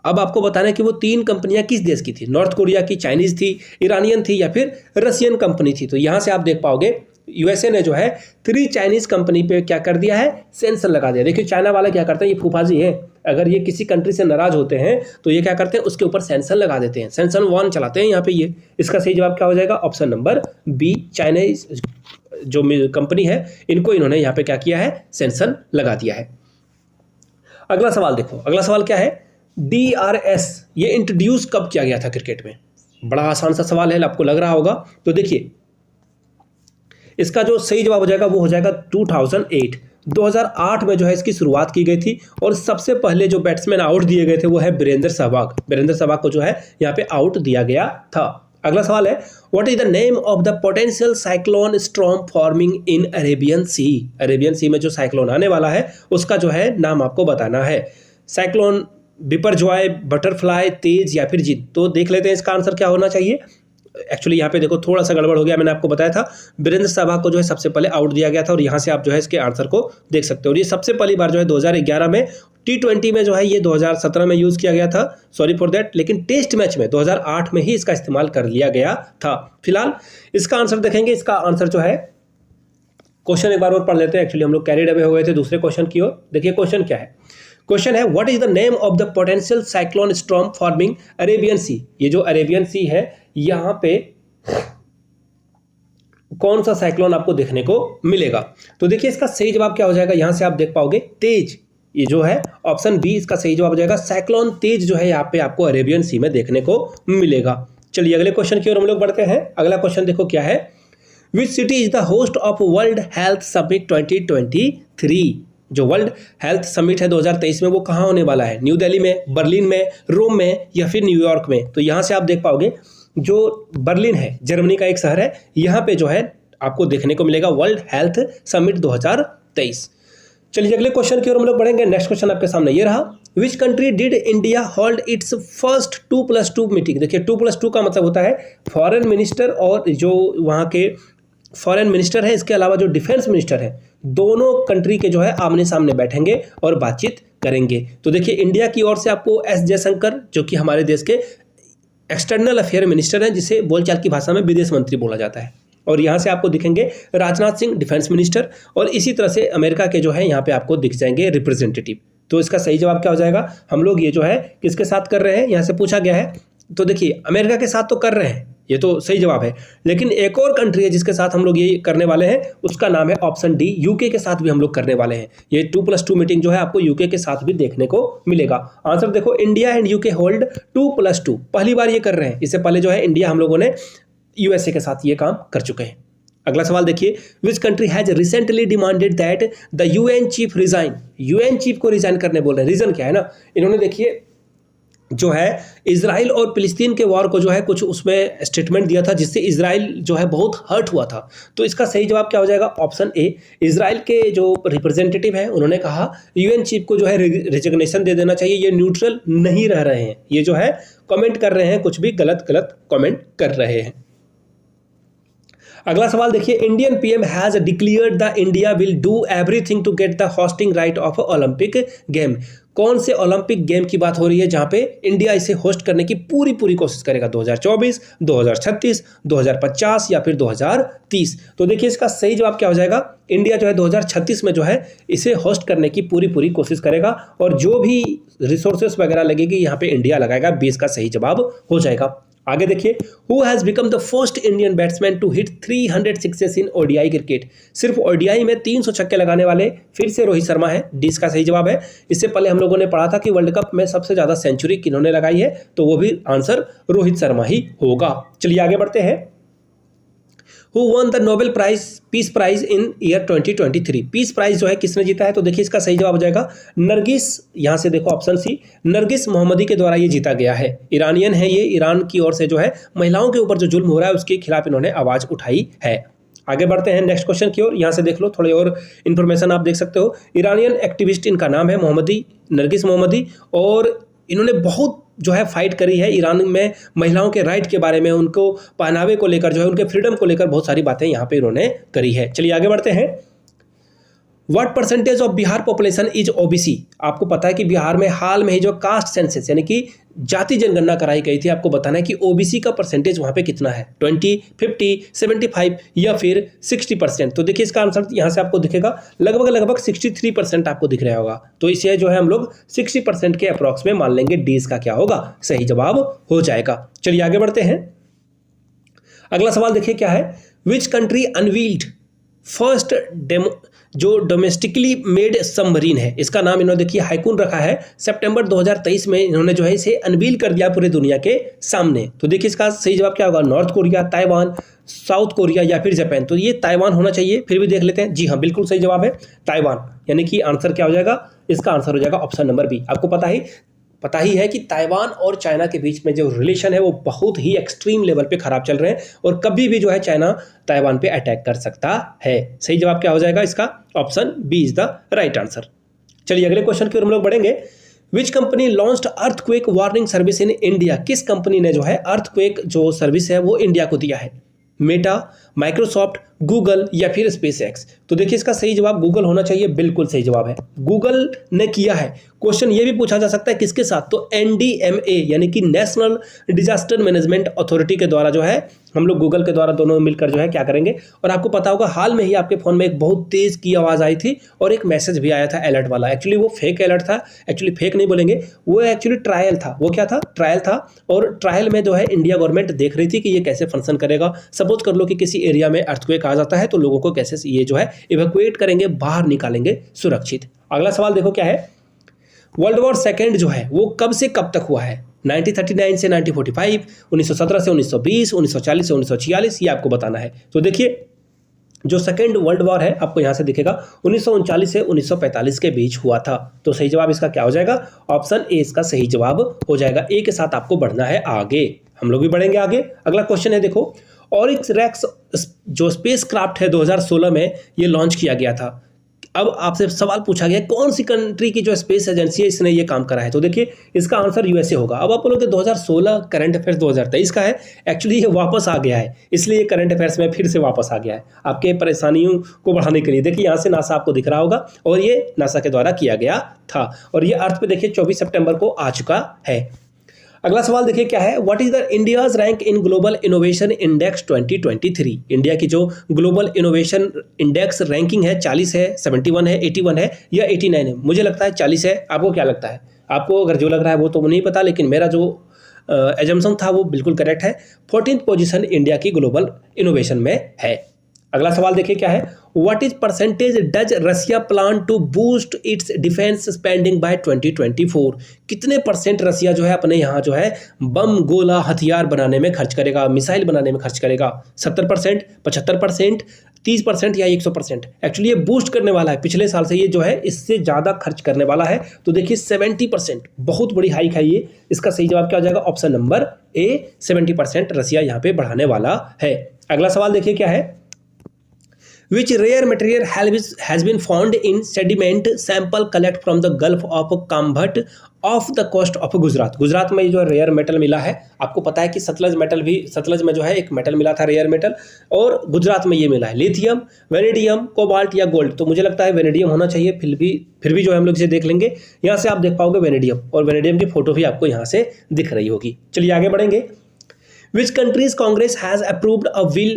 अब आपको बताना है कि वो 3 कंपनियां किस देश की थी। नॉर्थ कोरिया की, चाइनीज थी, ईरानियन थी या फिर रशियन कंपनी थी। तो यहाँ से आप देख पाओगे यूएसए ने जो है 3 चाइनीज कंपनी पे क्या कर दिया है? सेंसर लगा दिया। देखिए चाइना वाला क्या करते हैं, ये फूफाजी है, अगर ये किसी कंट्री से नाराज होते हैं तो ये क्या करते हैं, उसके ऊपर सेंसर लगा देते हैं, सेंसर 1 चलाते हैं यहाँ पे। ये इसका सही जवाब क्या हो जाएगा? Option number B. चाइनीज जो कंपनी है इनको इन्होंने यहाँ पे क्या किया है? सेंसर लगा दिया है। अगला सवाल देखो, अगला सवाल क्या है? DRS ये इंट्रोड्यूस कब किया गया था क्रिकेट में? बड़ा आसान सा सवाल है, आपको लग रहा होगा। तो देखिए इसका जो सही जवाब हो जाएगा वो हो जाएगा 2008। 2008 में जो है इसकी शुरुआत की गई थी और सबसे पहले जो बैट्समैन आउट दिए गए थे वो है वीरेंद्र सहवाग। वीरेंद्र सहवाग को जो है यहाँ पे आउट दिया गया था। अगला सवाल है, what is the name of the potential cyclone storm forming in Arabian Sea. Arabian Sea में जो साइक्लोन आने वाला है उसका जो है नाम आपको बताना है। साइक्लोन बिपरजॉय, बटरफ्लाई, तेज या फिर जिन। तो देख लेते हैं इसका आंसर क्या होना चाहिए। एक्चुअली यहाँ पे देखो थोड़ा सा गड़बड़ हो गया, मैंने आपको बताया था वीरेंद्र सहवाग को जो है सबसे पहले आउट दिया गया था और यहाँ से आप जो है इसके आंसर को देख सकते हो। और ये सबसे पहली बार जो है 2011 में T20 में जो है ये 2017 में यूज़ किया गया था, सॉरी फॉर दैट, लेकिन टेस्ट मैच में 2008 में ही इसका इस्तेमाल कर लिया गया था। फिलहाल इसका आंसर देखेंगे। इसका आंसर जो है, क्वेश्चन एक बार और पढ़ लेते हैं। एक्चुअली हम लोग कैरिड अवे हो गए थे दूसरे क्वेश्चन की ओर। देखिए क्वेश्चन क्या है। क्वेश्चन है, what is the name of the potential cyclone storm forming Arabian Sea. ये जो अरेबियन सी है यहाँ पे कौन सा साइक्लोन आपको देखने को मिलेगा? तो देखिए इसका सही जवाब क्या हो जाएगा, यहां से आप देख पाओगे तेज। ये जो है ऑप्शन बी इसका सही जवाब हो जाएगा। साइक्लोन तेज जो है यहाँ पे आपको अरेबियन सी में देखने को मिलेगा। चलिए अगले क्वेश्चन की ओर हम लोग बढ़ते हैं। अगला क्वेश्चन देखो क्या है। Which city is the host of world health summit 2023। जो वर्ल्ड हेल्थ समिट है 2023 में वो कहाँ होने वाला है? न्यू दिल्ली में, बर्लिन में, रोम में या फिर न्यूयॉर्क में। तो यहाँ से आप देख पाओगे जो बर्लिन है, जर्मनी का एक शहर है, यहाँ पे जो है आपको देखने को मिलेगा वर्ल्ड हेल्थ समिट 2023। चलिए अगले क्वेश्चन की ओर हम लोग बढ़ेंगे। नेक्स्ट क्वेश्चन आपके सामने ये रहा। Which country did India hold it's first 2+2 meeting. देखिए 2+2 का मतलब होता है फॉरेन मिनिस्टर और जो वहाँ के फॉरेन मिनिस्टर है, इसके अलावा जो डिफेंस मिनिस्टर है, दोनों कंट्री के जो है आमने सामने बैठेंगे और बातचीत करेंगे। तो देखिए इंडिया की ओर से आपको एस जयशंकर जो कि हमारे देश के एक्सटर्नल अफेयर मिनिस्टर हैं, जिसे बोलचाल की भाषा में विदेश मंत्री बोला जाता है, और यहाँ से आपको दिखेंगे राजनाथ सिंह डिफेंस मिनिस्टर, और इसी तरह से अमेरिका के जो है यहाँ पे आपको दिख जाएंगे रिप्रेजेंटेटिव। तो इसका सही जवाब क्या हो जाएगा? हम लोग ये जो है किसके साथ कर रहे हैं, यहाँ से पूछा गया है। तो देखिए अमेरिका के साथ तो कर रहे हैं, ये तो सही जवाब है। लेकिन एक और कंट्री है जिसके साथ हम लोग ये करने वाले हैं, उसका नाम है ऑप्शन डी, यूके के साथ भी हम लोग करने वाले हैं। ये 2+2 मीटिंग जो है आपको यूके के साथ भी देखने को मिलेगा। आंसर देखो, इंडिया एंड यूके होल्ड 2+2, पहली बार ये कर रहे हैं। इससे पहले जो है इंडिया हम लोगों ने यूएसए के साथ ये काम कर चुके हैं। अगला सवाल देखिए, विच country has recently demanded that the UN chief resign, UN chief को रिजाइन करने बोल रहे हैं। रीजन क्या है ना, इन्होंने देखिए जो है इजराइल और फिलिस्तीन के वॉर को जो है कुछ उसमें स्टेटमेंट दिया था जिससे इजराइल जो है बहुत हर्ट हुआ था। तो इसका सही जवाब क्या हो जाएगा, ऑप्शन ए। इजराइल के जो रिप्रेजेंटेटिव हैं उन्होंने कहा यूएन चीफ को जो है रिजिग्नेशन दे देना चाहिए, ये न्यूट्रल नहीं रह रहे हैं, ये जो है कमेंट कर रहे हैं, कुछ भी गलत गलत कमेंट कर रहे हैं। अगला सवाल देखिए, Indian PM has declared the India will do everything to get the hosting right of Olympic game. कौन से ओलंपिक गेम की बात हो रही है जहां पे इंडिया इसे होस्ट करने की पूरी कोशिश करेगा, 2024, 2036, 2050 या फिर 2030? तो देखिए इसका सही जवाब क्या हो जाएगा, इंडिया जो है 2036 में जो है इसे होस्ट करने की पूरी कोशिश करेगा और जो भी रिसोर्सेस वगैरह लगेगी यहाँ पे इंडिया लगाएगा। 20 का सही जवाब हो जाएगा। आगे देखिए, who has become the first Indian batsman to hit 300 sixes in ODI cricket. सिर्फ ओडीआई में 300 छक्के लगाने वाले फिर से रोहित शर्मा है। डी का सही जवाब है। इससे पहले हम लोगों ने पढ़ा था कि वर्ल्ड कप में सबसे ज्यादा सेंचुरी किन्होंने लगाई है, तो वो भी आंसर रोहित शर्मा ही होगा। चलिए आगे बढ़ते हैं। Who won the Nobel Prize peace prize in year 2023? Peace prize जो है किसने जीता है? तो देखिए इसका सही जवाब हो जाएगा नरगिस, यहां से देखो ऑप्शन सी, नरगिस मोहम्मदी के द्वारा ये जीता गया है। ईरानियन है ये, ईरान की ओर से जो है महिलाओं के ऊपर जो जुल्म हो रहा है उसके खिलाफ इन्होंने आवाज उठाई है। आगे बढ़ते हैं नेक्स्ट क्वेश्चन की ओर। यहाँ से देख लो, थोड़ी और इन्फॉर्मेशन आप देख सकते हो। ईरानियन एक्टिविस्ट इनका नाम है मोहम्मदी, नरगिस मोहम्मदी, और इन्होंने बहुत जो है फाइट करी है ईरान में महिलाओं के राइट के बारे में, उनको पहनावे को लेकर जो है उनके फ्रीडम को लेकर बहुत सारी बातें यहाँ पे इन्होंने करी है। चलिए आगे बढ़ते हैं। What percentage of Bihar population is OBC? आपको पता है कि बिहार में हाल में ही जो कास्ट सेंसस यानी कि जाति जनगणना कराई गई थी, आपको बताना है कि ओबीसी का परसेंटेज वहां पे कितना है, 20, 50, 75 या फिर 60%। तो देखिए इसका आंसर यहाँ से आपको दिखेगा लगभग 63% आपको दिख रहा होगा। तो इसे जो है हम लोग 60% के अप्रॉक्स में मान लेंगे। डी का क्या होगा, सही जवाब हो जाएगा। चलिए आगे बढ़ते हैं। अगला सवाल देखिए क्या है, विच कंट्री अनवील्ड फर्स्ट जो डोमेस्टिकली मेड सबमरीन है, इसका नाम इन्होंने देखिए हाइकून रखा है। सितंबर 2023 में इन्होंने जो है इसे अनवील कर दिया पूरे दुनिया के सामने। तो देखिए इसका सही जवाब क्या होगा, north Korea, Taiwan, south Korea या फिर जापान? तो ये ताइवान होना चाहिए, फिर भी देख लेते हैं। जी हाँ, बिल्कुल सही जवाब है ताइवान, यानी कि आंसर क्या हो जाएगा, इसका आंसर हो जाएगा ऑप्शन नंबर बी। आपको पता ही है कि ताइवान और चाइना के बीच में जो रिलेशन है वो बहुत ही एक्सट्रीम लेवल पे खराब चल रहे हैं और कभी भी जो है चाइना ताइवान पे अटैक कर सकता है। सही जवाब क्या हो जाएगा इसका, option B is the right answer. चलिए अगले क्वेश्चन की ओर हम लोग बढ़ेंगे। Which company launched earthquake warning service in India? किस कंपनी ने जो है अर्थक्वेक जो सर्विस है वो इंडिया को दिया है? मेटा, माइक्रोसॉफ्ट, गूगल या फिर स्पेसएक्स? तो देखिए इसका सही जवाब गूगल होना चाहिए, बिल्कुल सही जवाब है, गूगल ने किया है। क्वेश्चन ये भी पूछा जा सकता है किसके साथ, तो एनडीएमए यानी कि नेशनल डिजास्टर मैनेजमेंट अथॉरिटी के द्वारा जो है हम लोग गूगल के द्वारा दोनों मिलकर जो है क्या करेंगे। और आपको पता होगा हाल में ही आपके फोन में एक बहुत तेज की आवाज आई थी और एक मैसेज भी आया था अलर्ट वाला। एक्चुअली वो फेक अलर्ट था, एक्चुअली फेक नहीं बोलेंगे, वो एक्चुअली ट्रायल था। वो क्या था, ट्रायल था, और ट्रायल में जो है इंडिया गवर्नमेंट देख रही थी कि ये कैसे फंक्शन करेगा। सपोज कर लो कि किसी एरिया में अर्थक्वेक आ जाता है तो लोगों को कैसे ये जो है इवैक्यूएट करेंगे, बाहर निकालेंगे सुरक्षित। अगला सवाल देखो क्या है, वर्ल्ड वॉर सेकेंड जो है वो कब से कब तक हुआ है? 1939 से 1945, 1917 से 1920, 1940 से 1946, ये आपको बताना है। तो देखिए जो सेकेंड वर्ल्ड वॉर है आपको यहां से दिखेगा 1939 से 1945 के बीच हुआ था। तो सही जवाब इसका क्या हो जाएगा, ऑप्शन ए इसका सही जवाब हो जाएगा। ए के साथ आपको बढ़ना है आगे, हम लोग भी बढ़ेंगे आगे। अगला क्वेश्चन है देखो, ऑरिक्स रेक्स जो स्पेस क्राफ्ट है 2016 में ये लॉन्च किया गया था। अब आपसे सवाल पूछा गया कौन सी कंट्री की जो स्पेस एजेंसी है इसने ये काम करा है? तो देखिए इसका आंसर यूएसए होगा। अब आप बोलोगे 2016 करंट अफेयर्स 2023 का है, एक्चुअली ये वापस आ गया है, इसलिए ये करंट अफेयर्स में फिर से वापस आ गया है आपके परेशानियों को बढ़ाने के लिए। देखिए यहाँ से नासा आपको दिख रहा होगा और ये नासा के द्वारा किया गया था और ये अर्थ पे देखिए 24 सितंबर को आ चुका है। अगला सवाल देखिए क्या है, what is the India's rank in global innovation index 2023? India की जो ग्लोबल इनोवेशन इंडेक्स रैंकिंग है 40 है, 71 है, 81 है या 89 है? मुझे लगता है 40 है, आपको क्या लगता है? आपको अगर जो लग रहा है वो तो नहीं पता, लेकिन मेरा जो एजम्पशन था वो बिल्कुल करेक्ट है। 14th पोजीशन इंडिया की ग्लोबल इनोवेशन में है। अगला सवाल देखिए क्या है, what is percentage does Russia plan to boost its defence spending by 2024? कितने परसेंट रसिया जो है अपने यहाँ जो है बम गोला हथियार बनाने में खर्च करेगा, मिसाइल बनाने में खर्च करेगा? 70%, 75%, 30% या 100%? एक्चुअली ये बूस्ट करने वाला है, पिछले साल से ये जो है इससे ज़्यादा खर्च करने वाला है। तो देखिए 70%, बहुत बड़ी हाइक है ये। इसका सही जवाब क्या हो जाएगा? ऑप्शन नंबर ए, 70% रसिया यहाँ पे बढ़ाने वाला है। अगला सवाल देखिए क्या है, which rare material has been found in sediment sample collect from the Gulf of Kambhat off the coast of Gujarat? Gujarat में जो रेयर मेटल मिला है, आपको पता है कि सतलज में जो है एक मेटल मिला था रेयर मेटल, और गुजरात में ये मिला है लिथियम, वेनेडियम, कोबाल्ट या गोल्ड। तो मुझे लगता है वेनेडियम होना चाहिए, फिर भी जो है हम लोग इसे देख लेंगे। यहाँ से आप देख पाओगे वेनेडियम, और वेनेडियम की फोटो भी आपको यहाँ से दिख रही होगी। चलिए आगे बढ़ेंगे। Which country's Congress has approved a bill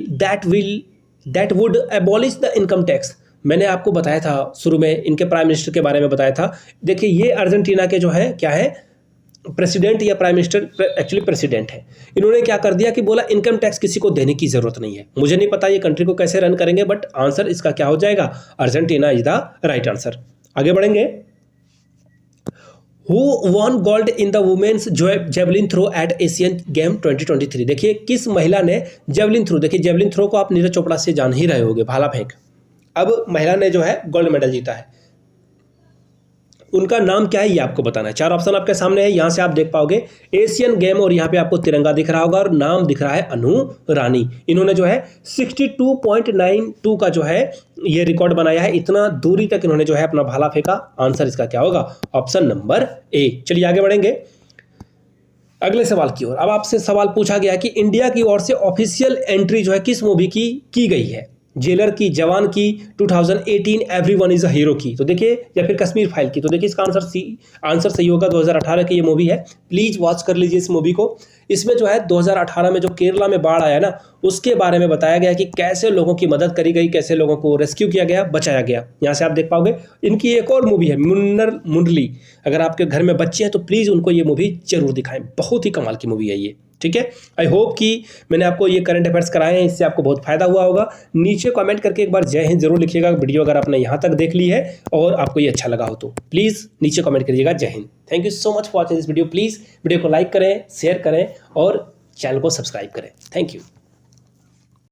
that would abolish the income tax? मैंने आपको बताया था शुरू में, इनके प्राइम मिनिस्टर के बारे में बताया था। देखिए ये अर्जेंटीना के जो है क्या है, प्रेसिडेंट या प्राइम मिनिस्टर, एक्चुअली प्रेसिडेंट है। इन्होंने क्या कर दिया कि बोला इनकम टैक्स किसी को देने की जरूरत नहीं है। मुझे नहीं पता ये कंट्री को कैसे रन करेंगे, बट आंसर इसका क्या हो जाएगा? Argentina is the right answer. आगे बढ़ेंगे। Who won gold in the women's javelin throw at Asian Game 2023? देखिए किस महिला ने जेवलिन थ्रो, देखिए जेवलिन थ्रो को आप नीरज चोपड़ा से जान ही रहे होंगे, भाला फेंक। अब महिला ने जो है गोल्ड मेडल जीता है, उनका नाम क्या है ये आपको बताना है। 4 ऑप्शन आपके सामने है, यहां से आप देख पाओगे एशियन गेम, और यहाँ पे आपको तिरंगा दिख रहा होगा और नाम दिख रहा है अनु रानी। इन्होंने जो है 62.92 का जो है ये रिकॉर्ड बनाया है। इतना दूरी तक इन्होंने जो है अपना भाला फेंका। आंसर इसका क्या होगा? Option number A. चलिए आगे बढ़ेंगे अगले सवाल की ओर। अब आपसे सवाल पूछा गया कि इंडिया की ओर से ऑफिशियल एंट्री जो है किस मूवी की गई है? जेलर की, जवान की, 2018 एवरीवन इज अ हीरो की, तो देखिए, या फिर कश्मीर फाइल की। तो देखिए इसका आंसर सही होगा। 2018 की ये मूवी है, प्लीज वॉच कर लीजिए इस मूवी को। इसमें जो है 2018 में जो केरला में बाढ़ आया ना, उसके बारे में बताया गया कि कैसे लोगों की मदद करी गई, कैसे लोगों को रेस्क्यू किया गया, बचाया गया। यहाँ से आप देख पाओगे। इनकी एक और मूवी है मुन्नर मुरली, अगर आपके घर में बच्चे हैं तो प्लीज़ उनको ये मूवी जरूर दिखाएं, बहुत ही कमाल की मूवी है ये। ठीक है, आई होप कि मैंने आपको ये करंट अफेयर्स कराए हैं, इससे आपको बहुत फायदा हुआ होगा। नीचे कमेंट करके एक बार जय हिंद जरूर लिखिएगा। वीडियो अगर आपने यहाँ तक देख ली है और आपको ये अच्छा लगा हो तो प्लीज़ नीचे कमेंट करिएगा जय Hind. Thank you so much for watching this video. Please video को लाइक करें, शेयर करें और चैनल को सब्सक्राइब करें। Thank you.